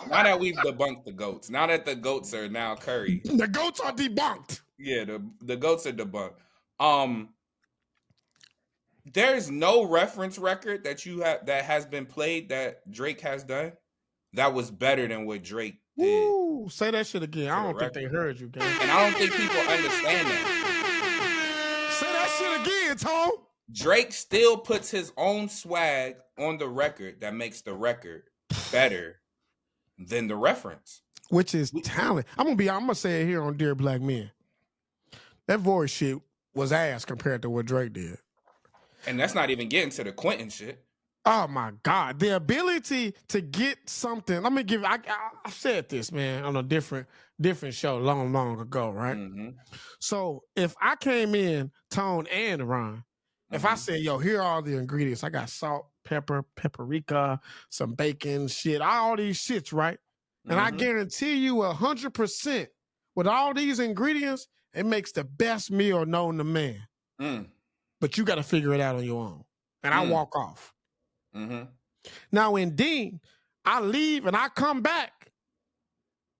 Now that we've debunked the goats, now that the goats are now Curry, the goats are debunked. Yeah, the goats are debunked. There's no reference record that has been played that Drake has done that was better than what Drake did. Ooh, say that shit again. I don't think they heard you, gang. And I don't think people understand that. Say that shit again, Tom. Drake still puts his own swag on the record that makes the record better than the reference. Which is talent. I'm gonna say it here on Dear Black Men. That voice shit was ass compared to what Drake did. And that's not even getting to the Quentin shit. Oh my God. The ability to get something. Let me give I said this, man, on a different show long ago, right? Mm-hmm. So if I came in, Tone and Ron, if I said, yo, here are all the ingredients. I got salt, pepper, paprika, some bacon, shit, all these shits, right? And I guarantee you 100% with all these ingredients, it makes the best meal known to man. But you got to figure it out on your own. And I walk off. Mm-hmm. Now in Dean, I leave and I come back.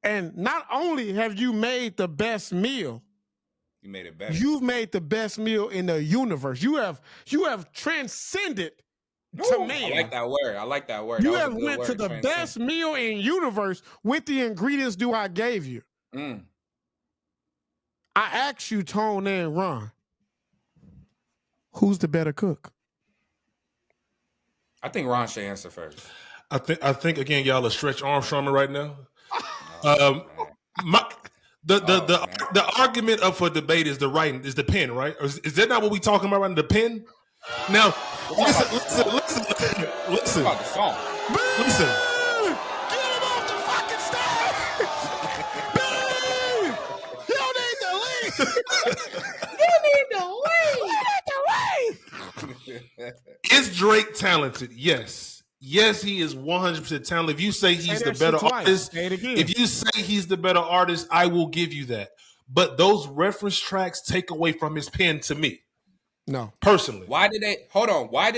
And not only have you made the best meal, you made it better. You've made the best meal in the universe. You have transcended to man. I like that word. You have went to the best meal in universe with the ingredients I gave you. I asked you, Tone and Ron, who's the better cook? I think Ron should answer first. I think again, y'all are stretch Armstrong right now. The argument up for debate is the pen, right? Or is that not what we talking about? Right? The pen. Now, listen. About the song. Listen. Get him off the fucking stage! You don't need to leave. Drake talented? Yes. Yes, he is 100% talented. If you say he's the better artist, if you say he's the better artist, I will give you that. But those reference tracks take away from his pen to me. No. Personally. Why did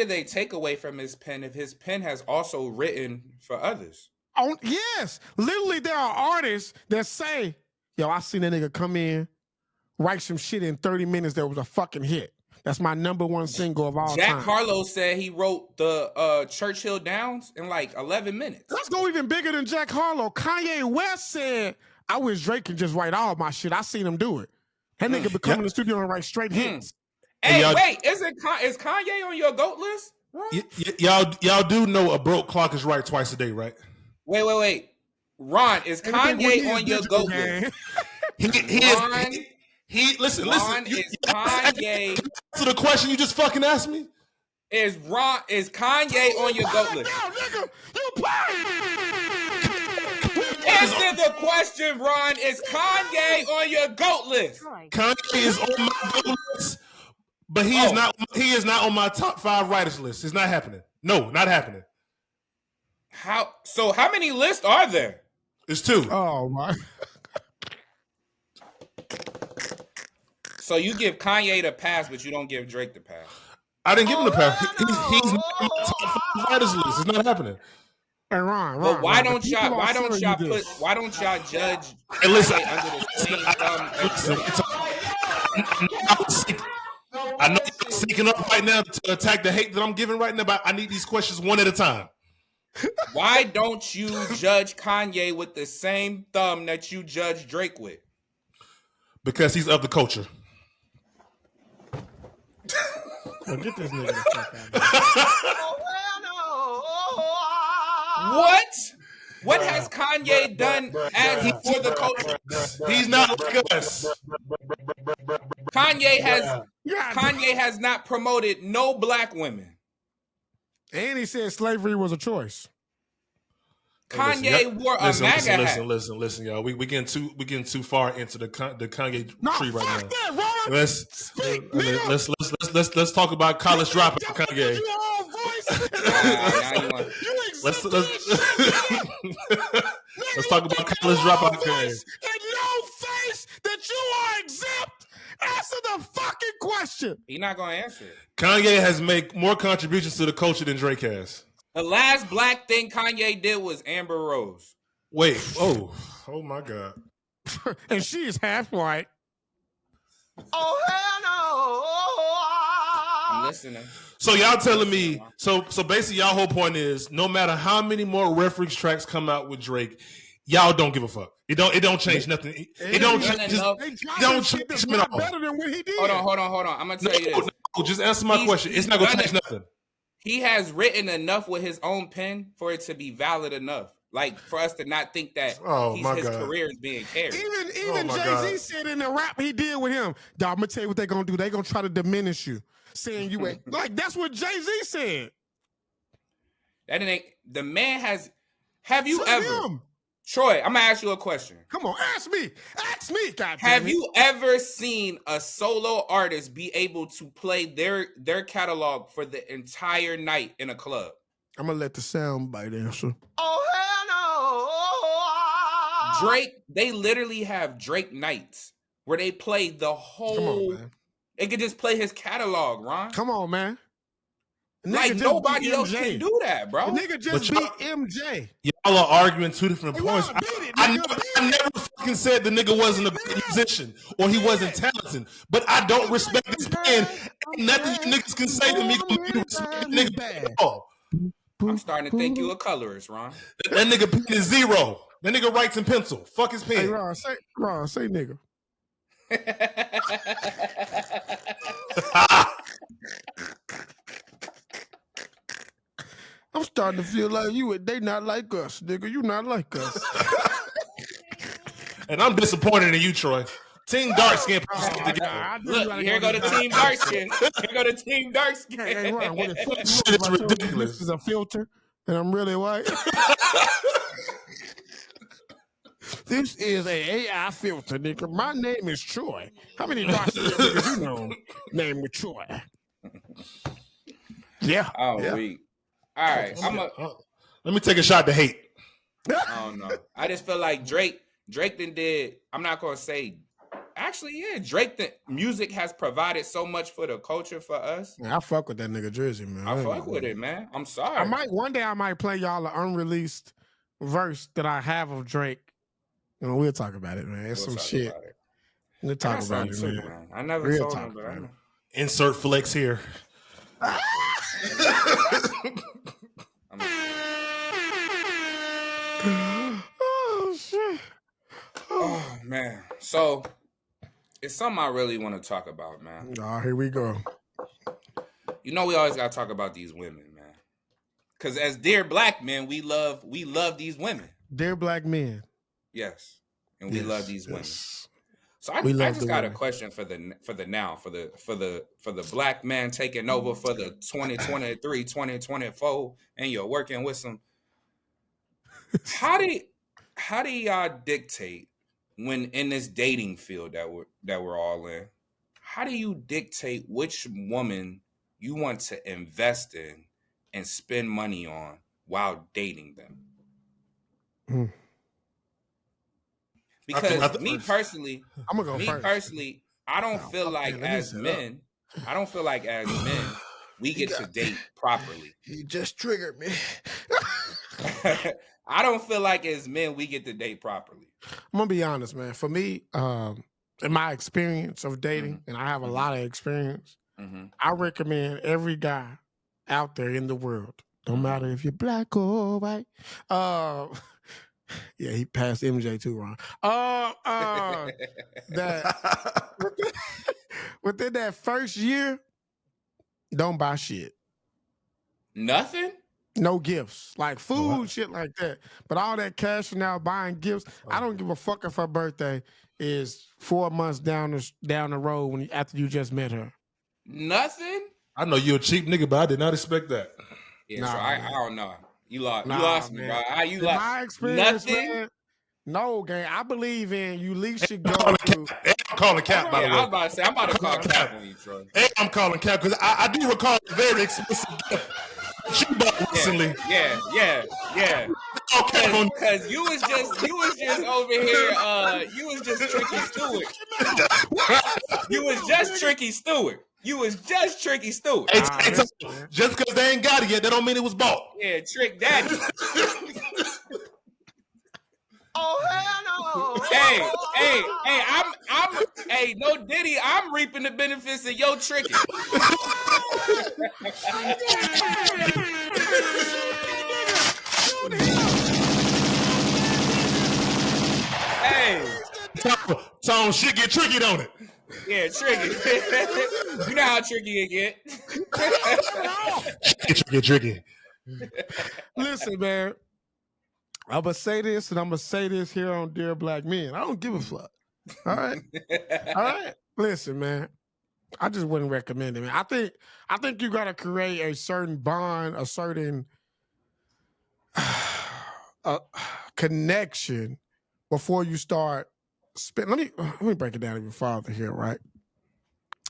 they take away from his pen if his pen has also written for others? Oh, yes. Literally, there are artists that say, yo, I seen a nigga come in, write some shit in 30 minutes that was a fucking hit. That's my number one single of all time. Jack Harlow said he wrote the Churchill Downs in like 11 minutes. Let's go even bigger than Jack Harlow. Kanye West said, I wish Drake could just write all my shit. I seen him do it. That nigga become in the studio and write straight hits. Hey, wait, is Kanye on your GOAT list? Y'all do know a broke clock is right twice a day, right? Wait. Ron, is Kanye on your GOAT list? Listen. Is Kanye to the question you just fucking asked me? Is Kanye on your GOAT list? Nigga, you Answer the question, Ron. Is Kanye on your GOAT list? Kanye is on my GOAT list, but he is not on my top 5 writers list. It's not happening. No, not happening. How many lists are there? It's 2. Oh my. So you give Kanye the pass, but you don't give Drake the pass. I didn't give him the pass. He's not on my top 5 writers list. It's not happening. Hey, Ron, but why don't y'all judge Hey, listen, under the same I know you're syncing up right now to attack the hate that I'm giving right now, but I need these questions one at a time. Why don't you judge Kanye with the same thumb that you judge Drake with? Because he's of the culture. Well, get this nigga the fuck out. What has Kanye done as for the culture? He's not like us. Kanye has not promoted no black women. And he said slavery was a choice. Kanye wore a MAGA hat. Listen, y'all. We getting too far into the Kanye tree right now. That, Ron. Let's talk about college dropout Kanye. Let's talk about college dropout Kanye. And no face that you are exempt. Answer the fucking question. He's not gonna answer it. Kanye has made more contributions to the culture than Drake has. The last black thing Kanye did was Amber Rose. Wait, oh my God. And she is half white. Oh, hell no. I'm listening. So y'all telling me, so basically y'all whole point is no matter how many more reference tracks come out with Drake, y'all don't give a fuck. It don't change nothing. It don't change him at all. Better than what he did. Hold on. I'm gonna tell you this. No, just answer my question. It's not gonna change nothing. He has written enough with his own pen for it to be valid enough. Like for us to not think that his career is being carried. Even Jay-Z said in the rap he did with him, dog, I'm gonna tell you what they're gonna do. They're gonna try to diminish you. Saying you ain't like that's what Jay-Z said. That ain't the man has. Have you ever, Troy? I'm gonna ask you a question. Come on, ask me, goddamn. Have you ever seen a solo artist be able to play their catalog for the entire night in a club? I'm gonna let the sound bite answer. Oh hell no! Drake, they literally have Drake nights where they play the whole. Come on, man. They could just play his catalog, Ron. Come on, man. Like nobody else can do that, bro. The nigga just beat MJ. Y'all are arguing two different points. I never fucking said the nigga wasn't a good musician or he wasn't talented, but I don't respect this man. Ain't nothing you niggas can say to me gonna make you respect the nigga at all. I'm starting to think you a colorist, Ron. That nigga pen is 0. That nigga writes in pencil. Fuck his pen. Hey, Ron, say nigga. I'm starting to feel like they not like us, nigga. You not like us. And I'm disappointed in you, Troy. Team Dark Skin. Look, here go the Team Dark Skin. Here go the Team Dark Skin. Hey, Ron, Shit is ridiculous. This is a filter, and I'm really white. This is a AI filter, nigga. My name is Troy. How many dark skin niggas you know named with Troy? Yeah. I'm weak. All right, Let me take a shot to hate. I don't know. I just feel like Drake then did. I'm not gonna say. Actually, yeah, the music has provided so much for the culture for us. Man, I fuck with that nigga Drizzy, man. I fuck with it, man. I'm sorry. One day I might play y'all an unreleased verse that I have of Drake. And we'll talk about it, man. It's some shit. We'll talk about it, man. I never told him, but I know. Insert flex here. Oh shit. Oh man. So it's something I really want to talk about, man. Oh, here we go. You know we always gotta talk about these women, man. Cause as dear black men, we love these women. Dear black men. Yes. And we love these women. So I just got a question for the black man taking over for the 2023, 2024, and you're working with some. How do y'all dictate when in this dating field that we're all in? How do you dictate which woman you want to invest in and spend money on while dating them? Because me personally, I don't feel like as men, we get to date properly. He just triggered me. I don't feel like as men we get to date properly. I'm gonna be honest, man. For me, in my experience of dating, and I have a lot of experience, I recommend every guy out there in the world, no matter if you're black or white. Yeah, he passed MJ too, Ron. That within that first year, don't buy shit. Nothing? No gifts, like food, shit like that. But all that cash now buying gifts, I don't give a fuck if her birthday is 4 months down the road after you just met her. Nothing? I know you're a cheap nigga, but I did not expect that. Yeah, so I don't know. You lost me, bro. How you lost? My experience, nothing? Man, no, gang. I believe in you. At least should go to. I'm calling cap, by the way. I was about to say, I'm about to call cap on you, Troy. Hey, I'm calling cap because I do recall a very expensive gift she bought recently. Yeah. Because you was just over here. You was just Tricky Stewart. You was just Tricky Stewart. Hey, just because they ain't got it yet, that don't mean it was bought. Yeah, Trick Daddy. Oh hell no! Hey, no Diddy. I'm reaping the benefits of your tricking. Hey, Tone shit get tricky, don't it? Yeah, tricky. You know how tricky it get. Tricky. Listen, man. I'm going to say this, and I'm going to say this here on Dear Black Men. I don't give a fuck. All right? All right? Listen, man. I just wouldn't recommend it, man. I think you got to create a certain bond, a certain connection before you start spending. Let me break it down even farther here, right?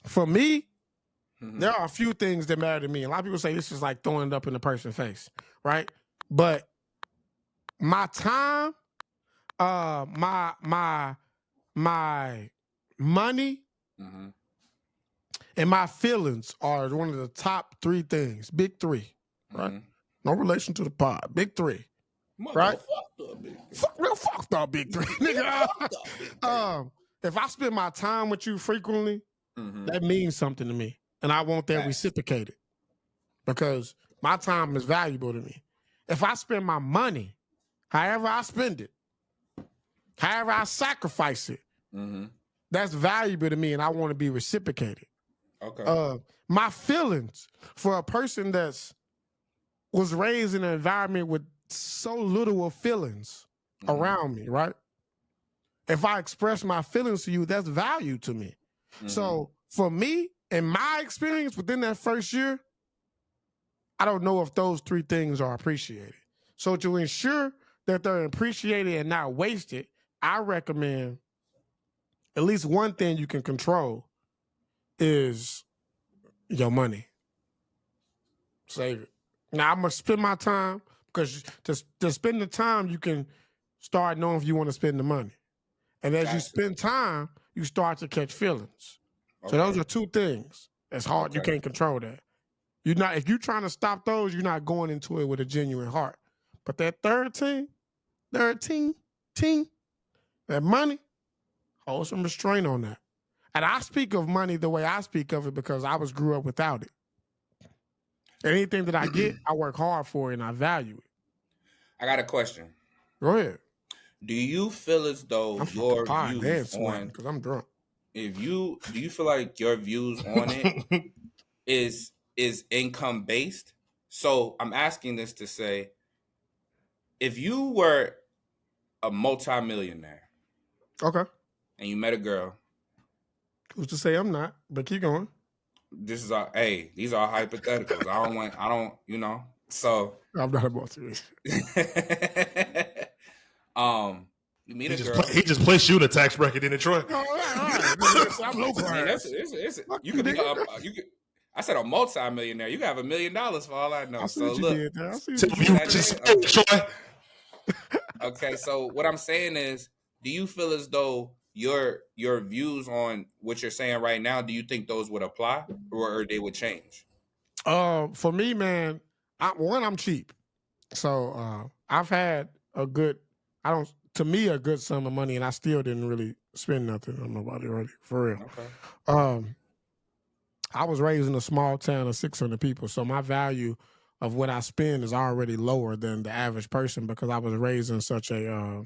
For me, there are a few things that matter to me. A lot of people say this is like throwing it up in the person's face, right? But my time, my money, and my feelings are one of the top 3 things. Big 3, right? No relation to the pod. Big 3, right? Fucked up big 3, nigga. If I spend my time with you frequently, that means something to me, and I want that reciprocated because my time is valuable to me. If I spend my money, however I spend it, however I sacrifice it, that's valuable to me, and I want to be reciprocated. Okay. My feelings for a person was raised in an environment with so little of feelings around me, right? If I express my feelings to you, that's value to me. So for me, in my experience within that first year, I don't know if those 3 things are appreciated. So to ensure that they're appreciated and not wasted, I recommend at least one thing you can control is your money. Save it. Now I'm gonna spend my time because to spend the time, you can start knowing if you want to spend the money, and as you Gotcha. spend time, you start to catch feelings. So Okay. those are two things. That's hard. You Okay. can't control that. You're not if you're trying to stop those, you're not going into it with a genuine heart. But that third team, that money, hold some restraint on that. And I speak of money the way I speak of it because I grew up without it. Anything that I get, I work hard for it and I value it. I got a question. Go ahead. Do you feel as though I'm your fucking views on because I'm drunk. do you feel like your views on it is income based? So I'm asking this to say, if you were a multimillionaire, Okay. and you met a girl, Who's to say I'm not? But keep going. these are hypotheticals. I don't, so I'm not about to. you meet a girl. He just placed you in a tax bracket in Detroit. All right. I'm local. I mean, you could be I said a multi-millionaire. You can have $1 million for all I know. I see So what you look, did there. I see what you did. okay. So what I'm saying is, do you feel as though your views on what you're saying right now, do you think those would apply or they would change? For me, man, I'm cheap. So I've had a good sum of money, and I still didn't really spend nothing on nobody, really, for real. Okay. I was raised in a small town of 600 people, so my value of what I spend is already lower than the average person because I was raised in such a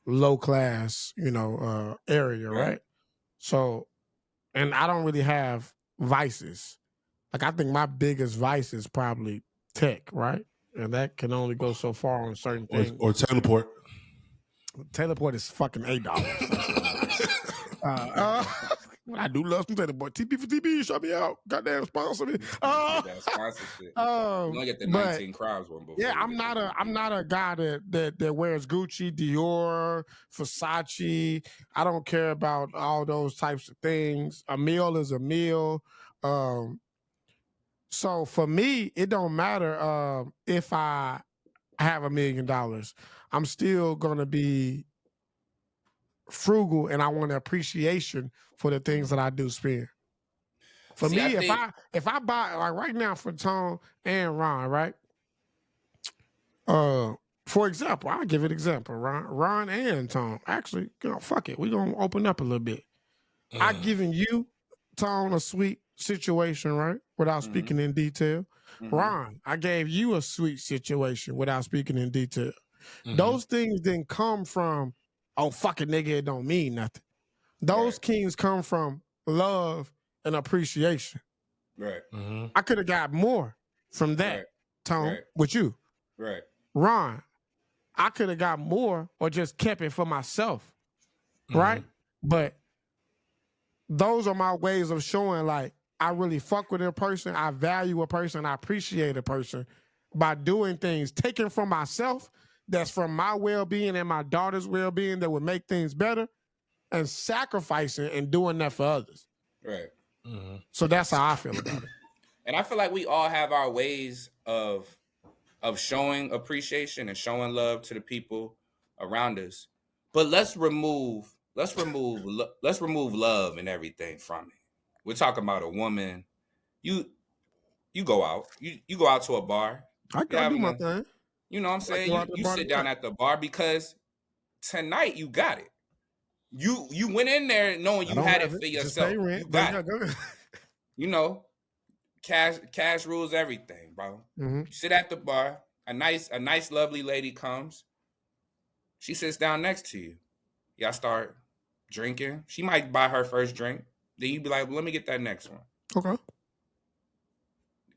low class, area, right? So, and I don't really have vices. Like I think my biggest vice is probably tech, right? And that can only go so far on certain things. Or teleport. Teleport is fucking $8. I do love some teleport. TP for TP, shut me out. Goddamn sponsor me. Sponsorship. You don't get the 19 crowds one before. Yeah, I'm not a guy that wears Gucci, Dior, Versace. I don't care about all those types of things. A meal is a meal. So for me, it don't matter if I have $1 million. I'm still gonna be frugal, and I want appreciation for the things that I do spend. For me, if I buy like right now for Tone and Ron, right? For example, I'll give an example. Ron and Tone. Actually, fuck it. We're gonna open up a little bit. I giving you, Tone, a sweet situation, right? Without speaking in detail. Ron, I gave you a sweet situation without speaking in detail. Those things didn't come from, oh, fucking nigga, it don't mean nothing. Those kings come from love and appreciation. Right. I could have got more from that, Tone, with you. Right. Ron, I could have got more or just kept it for myself. Right? But those are my ways of showing like I really fuck with a person, I value a person, I appreciate a person by doing things taken from myself that's from my well-being and my daughter's well-being that would make things better and sacrificing and doing that for others. Right. So that's how I feel about it. And I feel like we all have our ways of showing appreciation and showing love to the people around us. But let's remove love and everything from it. We're talking about a woman. You go out. You go out to a bar. I gotta do my thing. You know what I'm saying? You sit down at the bar because tonight you got it. You went in there knowing you had it for yourself. You got it. You know, cash rules everything, bro. You sit at the bar. A nice, lovely lady comes. She sits down next to you. Y'all start drinking. She might buy her first drink. Then you be like, well, let me get that next one. Okay.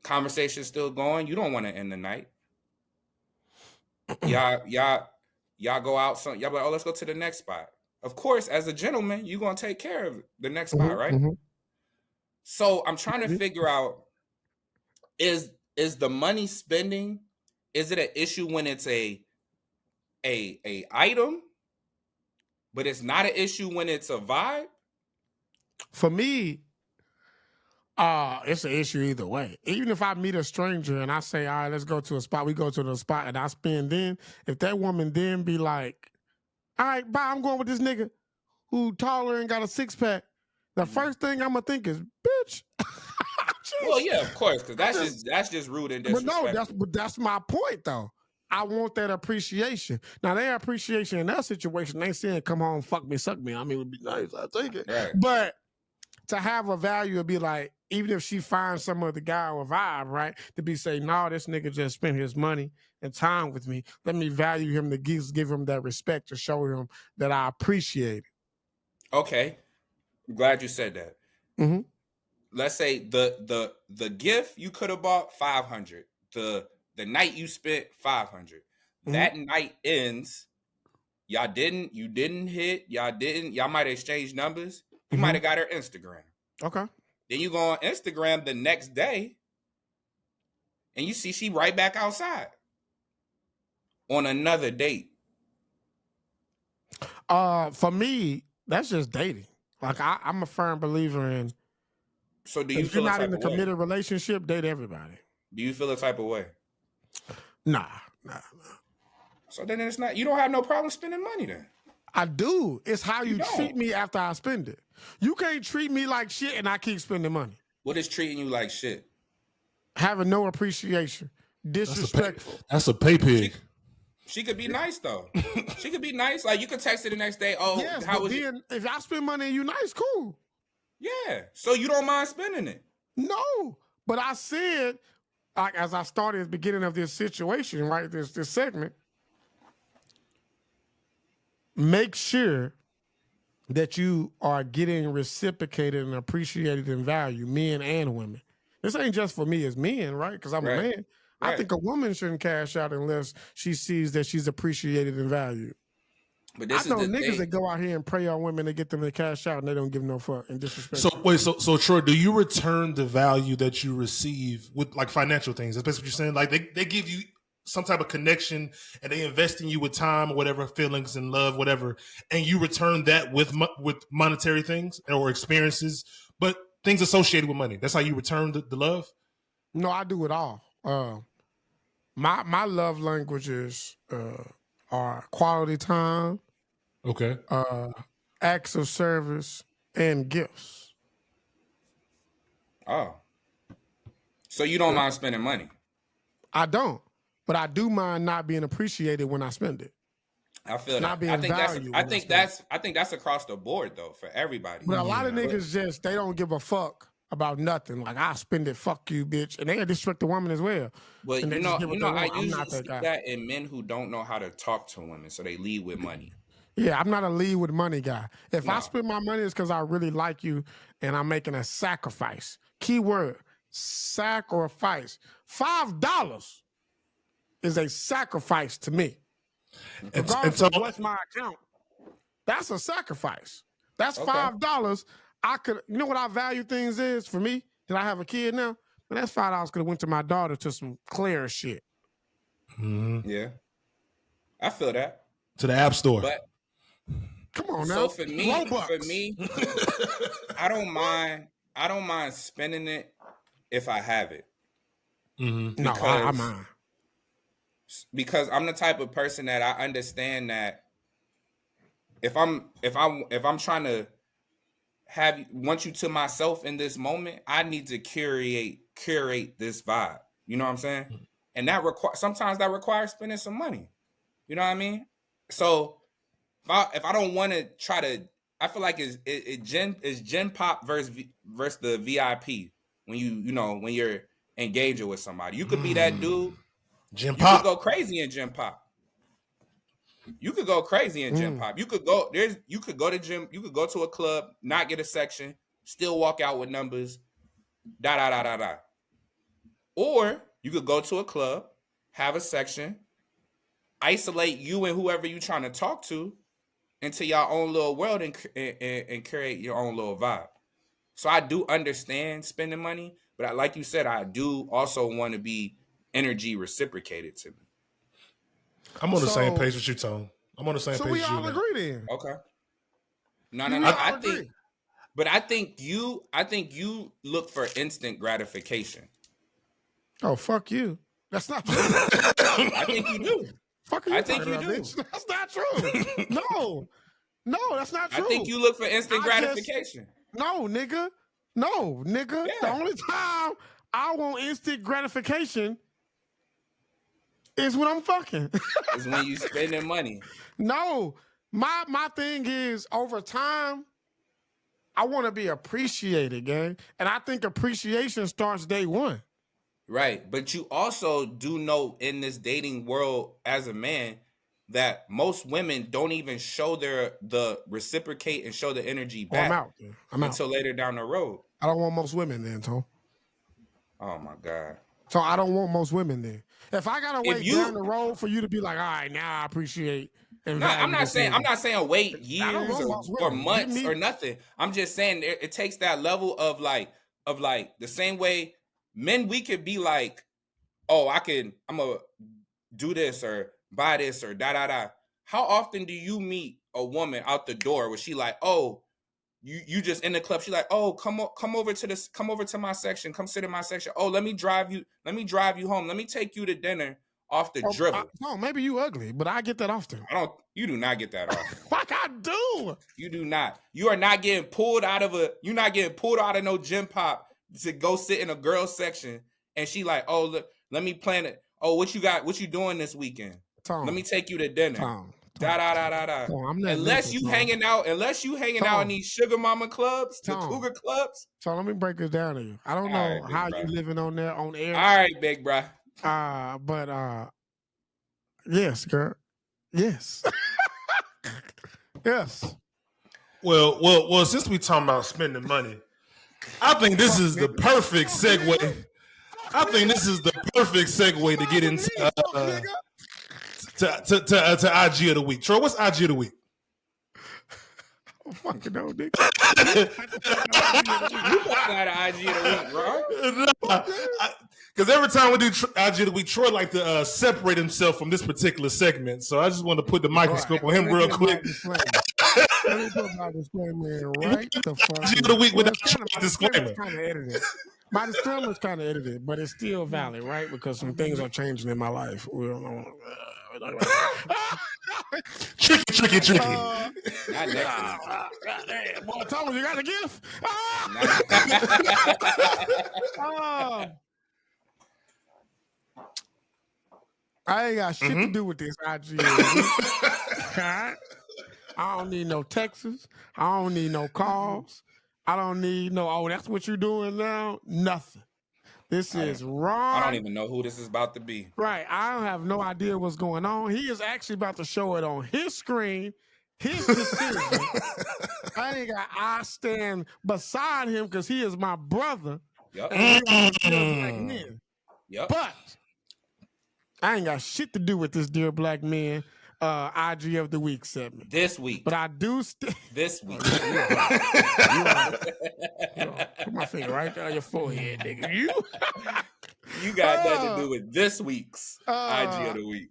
Conversation's still going. You don't want to end the night. Y'all go out. Y'all be like, oh, let's go to the next spot. Of course, as a gentleman, you're gonna take care of the next spot, right? So I'm trying to figure out, is the money spending, is it an issue when it's a item, but it's not an issue when it's a vibe? For me, It's an issue either way. Even if I meet a stranger and I say, all right, let's go to a spot, we go to the spot and I spend then, if that woman then be like, all right, bye, I'm going with this nigga who taller and got a six pack, the first thing I'm gonna think is, bitch. Well, yeah, of course, because that's just rude and But no, disrespectful. that's my point though. I want that appreciation. Now their appreciation in that situation, they saying, come home, fuck me, suck me. I mean, it would be nice, I take it. Right. But to have a value would be like, even if she finds some other guy or vibe, right? To be say, no, this nigga just spent his money and time with me. Let me value him to give him that respect to show him that I appreciate it. Okay. I'm glad you said that. Mm-hmm. Let's say the gift you could have bought $500. The night you spent $500. Mm-hmm. That night ends. You didn't hit. Y'all might exchange numbers. You might have got her Instagram. Okay. Then you go on Instagram the next day and you see she right back outside on another date. For me, that's just dating. Like I'm a firm believer in. So do you if feel you're a not type in a of way? committed relationship, date everybody. Do you feel a type of way? Nah. So then it's not. You don't have no problem spending money then. I do. It's how You you don't. treat me after I spend it. You can't treat me like shit and I keep spending money. What is treating you like shit? Having no appreciation, disrespectful. That's a pay pig. She could be nice though. She could be nice. Like you could text her the next day. Oh, Yes, how but was then if I spend money and you nice, cool. Yeah. So you don't mind spending it. No, but I said, like as I started at the beginning of this situation, right? This segment, make sure that you are getting reciprocated and appreciated in value, men and women. This ain't just for me as men, right? Because I'm a man. I Right. think a woman shouldn't cash out unless she sees that she's appreciated and valued. But I this know is the niggas thing. that go out here and prey on women to get them to cash out and they don't give no fuck and disrespect. So wait, so Troy, do you return the value that you receive with like financial things? That's basically what you're saying. Like they give you some type of connection and they invest in you with time or whatever, feelings and love, whatever, and you return that with monetary things or experiences, but things associated with money. That's how you return the love? No, I do it all. My love languages are quality time, Okay. acts of service, and gifts. Oh. So you don't mind spending money? I don't, but I do mind not being appreciated when I spend it. I feel Not that. being valued I when think I that's across the board though for everybody. But a lot of niggas just they don't give a fuck about nothing. Like I spend it, fuck you, bitch, and they disrespect the woman as well. But And they you just know, give what they I want. I'm usually not that see guy. that in men who don't know how to talk to women, so they lead with money. Yeah, I'm not a lead with money guy. If I No. spend my money, it's because I really like you and I'm making a sacrifice. Keyword, sacrifice. $5 is a sacrifice to me. Regardless of what's my account, that's a sacrifice. That's Okay. $5. I could, you know what I value things is for me? That I have a kid now? But that's $5 could have went to my daughter to some clear shit. Mm-hmm. Yeah. I feel that. To the App Store. But Come on now. so for me, Robux. I don't mind spending it if I have it. Mm-hmm. No, I mind. Because I'm the type of person that I understand that if I'm trying to want you to myself in this moment, I need to curate this vibe. You know what I'm saying? And that sometimes that requires spending some money. You know what I mean? So if I don't want to try to, I feel like it's gen pop versus the VIP when you're engaging with somebody. You could be that dude. Gen You pop. could go crazy in gen pop. You could go crazy in gen pop. You could go to gym. You could go to a club, not get a section, still walk out with numbers. Da. Or you could go to a club, have a section, isolate you and whoever you're trying to talk to into your own little world and create your own little vibe. So I do understand spending money, but like you said, I do also want to be energy reciprocated to me. I'm on the same page with you, Tone. I'm on the same page So we as you. all agree then. Okay. No. I But I think you look for instant gratification. Oh, fuck you. That's not true. I think you do. Fuck you I think talking you about, do. bitch? That's not true. No, that's not true. I think you look for instant gratification. No, nigga. No, nigga. Yeah. The only time I want instant gratification is when I'm fucking. Is when you spending money. No, my thing is over time, I want to be appreciated, gang. And I think appreciation starts day one. Right. But you also do know in this dating world as a man that most women don't even show the reciprocate and show the energy back. I'm out. Until later down the road. I don't want most women then, Tom. Oh my God. So I don't want most women then. If I gotta wait down the road for you to be like, all right, now I appreciate. No, I'm not saying wait years or months or nothing. I'm just saying it takes that level of like the same way men, we could be like, oh, I'm gonna do this or buy this or da. How often do you meet a woman out the door where she like, oh, you just in the club, she like, oh, come over to my section, come sit in my section. Oh, let me drive you home. Let me take you to dinner off the dribble. No, maybe you ugly, but I get that often. You do not get that often. Like I do. You do not. You are not getting pulled out of no gym pop to go sit in a girl's section and she like, oh, look, let me plan it. Oh, what you got? What you doing this weekend? Tom, let me take you to dinner. Tom. Unless you hanging out in these sugar mama clubs, the cougar clubs. So let me break this down to you. I don't know how you living on there on air. All right, big bro. But yes, girl. Yes. Yes. Well, since we talking about spending money, I think this is the perfect segue. I think this is the perfect segue to get into to IG of the week. Troy, what's IG of the week? Oh, fucking no, nigga. You got an IG of the week, bro. Because every time we do IG of the week, Troy like to separate himself from this particular segment. So I just want to put the microscope on him real quick. Let me put my disclaimer right the fuck. IG of the week without disclaimer. My disclaimer is kind of edited, but it's still valid, right? Because some things are changing in my life. We don't know. Tricky. Boy, Thomas, you got a gift? I ain't got shit to do with this IG. I don't need no texts. I don't need no calls. I don't need no, oh, that's what you're doing now? Nothing. This is Ron. I don't even know who this is about to be. Right. I don't have no idea what's going on. He is actually about to show it on his screen, his decision. I stand beside him because he is my brother. Yep. Yep. But I ain't got shit to do with this Dear Black Men IG of the week segment. This week. But I do this week. Put my finger right there on your forehead, nigga. You got nothing to do with this week's IG of the week.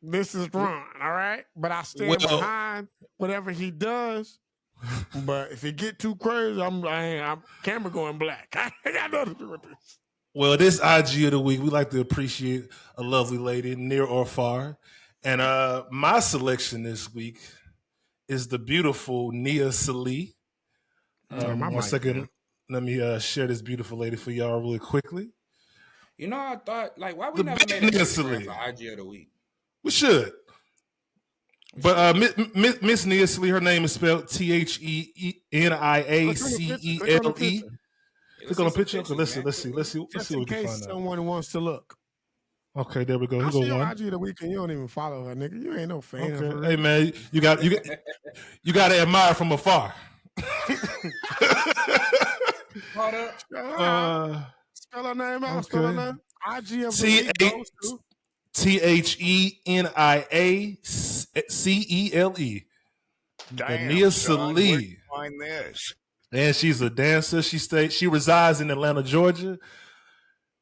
This is Ron, all right? But I stand behind whatever he does. But if it get too crazy, I'm camera going black. I ain't got nothing to do with this. Well, this IG of the week, we like to appreciate a lovely lady, near or far. And my selection this week is the beautiful Nia Salee. 1 second, let me share this beautiful lady for y'all really quickly. You know, I thought, like, why we never made an Instagram for IG of the week? We should. But Miss Nia Salee, her name is spelled THENIACELE. Click on the picture. Okay, let's see what we can find out. Someone wants to look. Okay, there we go. I see on IG of the week and you don't even follow her, nigga. You ain't no fan of her. Hey man, you got to admire from afar. Spell her name out. Spell her name. IG of the week goes to THENIACELE. Nia Salee. Find this. And she's a dancer. She resides in Atlanta, Georgia.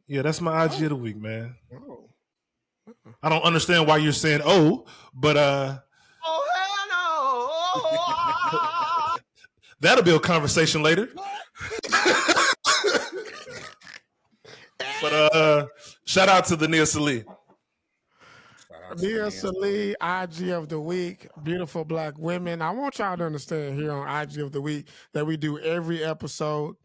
Yeah, that's my IG of the week, man. Oh. I don't understand why you're saying but That'll be a conversation later. But shout out to the Nia Salee. Nia Salee, IG of the week, beautiful black women. I want y'all to understand here on IG of the week that we do every episode,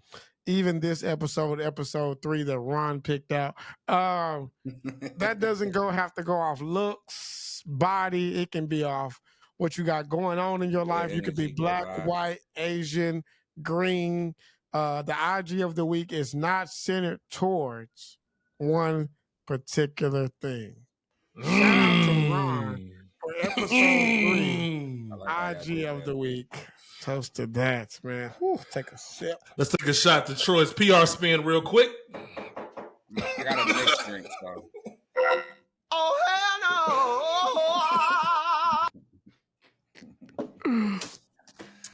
even this episode, episode 3 that Ron picked out. That doesn't have to go off looks, body. It can be off what you got going on in your life. You could be black, white, Asian, green. The IG of the week is not centered towards one particular thing. Shout out to Ron for episode 3, IG of the week. Toast to that, man. Whew, take a sip. Let's take a shot to Troy's PR spin real quick. I got a mixed drink, so. Oh, hell no.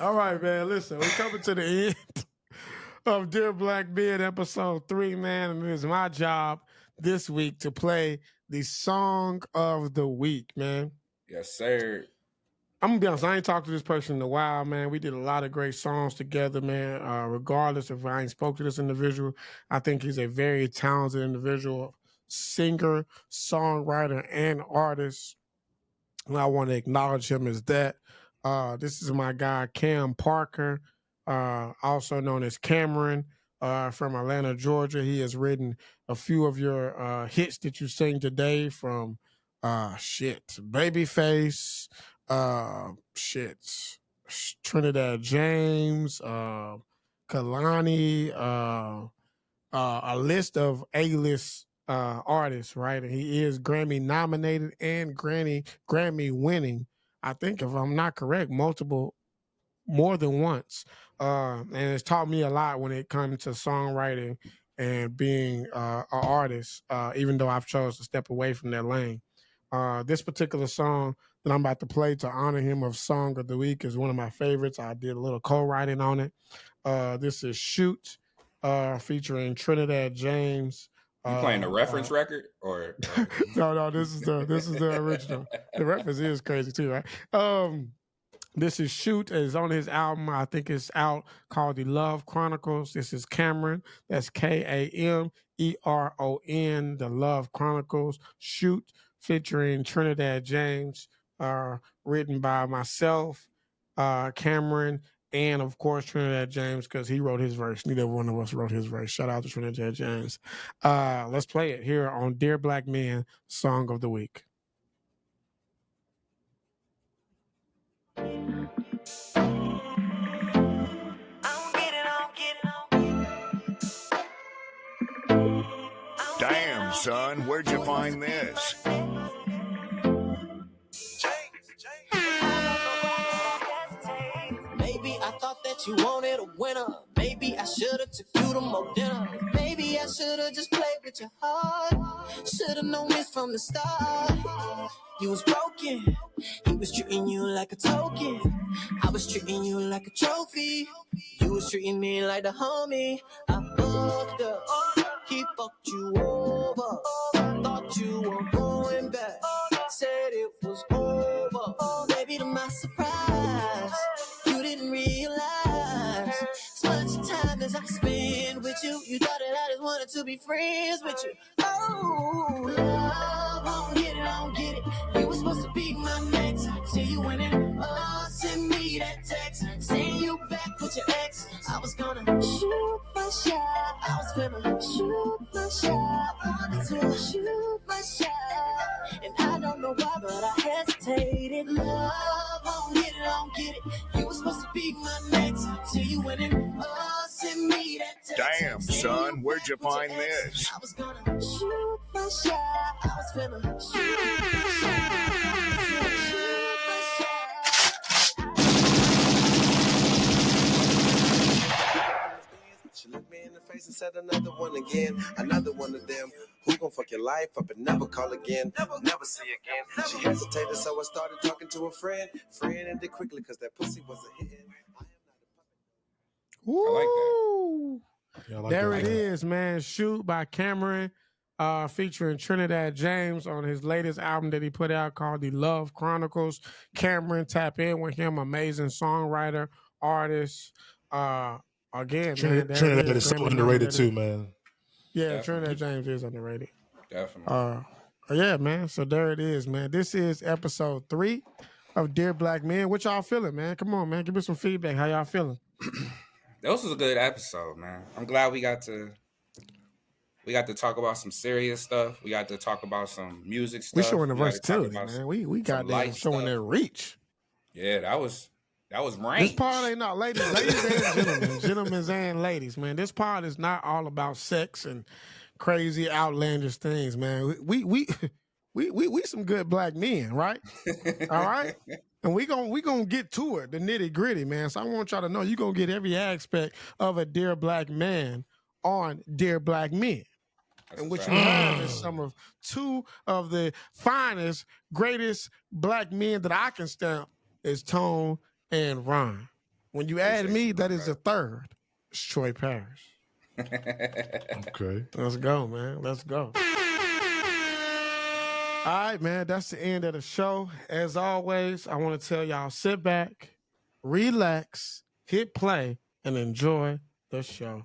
All right, man. Listen, we're coming to the end of Dear Black Men, episode 3, man. And it is my job this week to play the song of the week, man. Yes, sir. I'm gonna be honest, I ain't talked to this person in a while, man. We did a lot of great songs together, man. Regardless if I ain't spoke to this individual, I think he's a very talented individual, singer, songwriter, and artist. And I want to acknowledge him as that. This is my guy, Cam Parker, also known as Cameron, from Atlanta, Georgia. He has written a few of your hits that you sing today from Babyface, Trinidad James, Kalani, a list of A-list artists, right? And he is Grammy nominated and Grammy winning. I think, if I'm not correct, more than once. And it's taught me a lot when it comes to songwriting and being an artist, even though I've chosen to step away from that lane. This particular song that I'm about to play to honor him of Song of the Week is one of my favorites. I did a little co-writing on it. This is Shoot, featuring Trinidad James. You playing the reference record or No, this is the original. The reference is crazy too, right? This is Shoot. It's on his album. I think it's out, called The Love Chronicles. This is Cameron. That's Kameron. The Love Chronicles. Shoot, featuring Trinidad James. Written by myself, Cameron, and of course Trinidad James, because he wrote his verse. Neither one of us wrote his verse. Shout out to Trinidad James. Let's play it here on Dear Black Men, Song of the Week. Damn, son, where'd you find this? Maybe I thought that you wanted a winner. Maybe I should've took you to more dinner. Maybe I should've just played with your heart. Should've known this from the start. You was broken. He was treating you like a token. I was treating you like a trophy. You was treating me like the homie. I fucked up. He fucked you over. Thought you were going back. Said it was over. Maybe to my surprise, you didn't realize as much time as I spent with you. You thought that I just wanted to be friends with you. Oh, love, I don't get it. You were supposed to be my next. Till you went and send me that text, saying you back with your ex. I was gonna shoot my shot. I was gonna shoot my shot. Wanted to shoot my shot, and I don't know why, but I hesitated. Love, I don't get it. You were supposed to be my next. Till you went and send me that text. Damn, son, where'd you find this? I was gonna shoot my shot. I was gonna shoot my shot. She looked me in the face and said another one again. Another one of them who gon' fuck your life up and never call again. Never see again. She hesitated, so I started talking to a friend. Friend ended quickly because that pussy wasn't hitting. Woo! I like that. Yeah, I like There that. it is, man. Shoot by Cameron, featuring Trinidad James on his latest album that he put out called The Love Chronicles. Cameron, tap in with him. Amazing songwriter, artist. Again, man, there Trinidad it is is. so underrated too, man. Yeah, Definitely. Trinidad James is underrated. Definitely. Yeah, man. So there it is, man. This is episode 3 of Dear Black Men. What y'all feeling, man? Come on, man. Give me some feedback. How y'all feeling? This was a good episode, man. I'm glad we got to talk about some serious stuff. We got to talk about some music stuff. We showing the We got to talk versatility, about man. We got some them life showing stuff. their reach. Yeah, that was range. This part ain't not ladies and gentlemen and ladies, man. This part is not all about sex and crazy outlandish things, man. We some good black men, right? All right. And we gonna get to it, the nitty gritty, man. So I want y'all to know you're gonna get every aspect of a Dear Black Man on Dear Black Men. And what you have is some of 2 of the finest, greatest black men that I can stamp is Tone and Ron. When you add me, that is the third. It's Troy Parrish. Okay. Let's go, man. Let's go. All right, man. That's the end of the show. As always, I want to tell y'all, sit back, relax, hit play, and enjoy the show.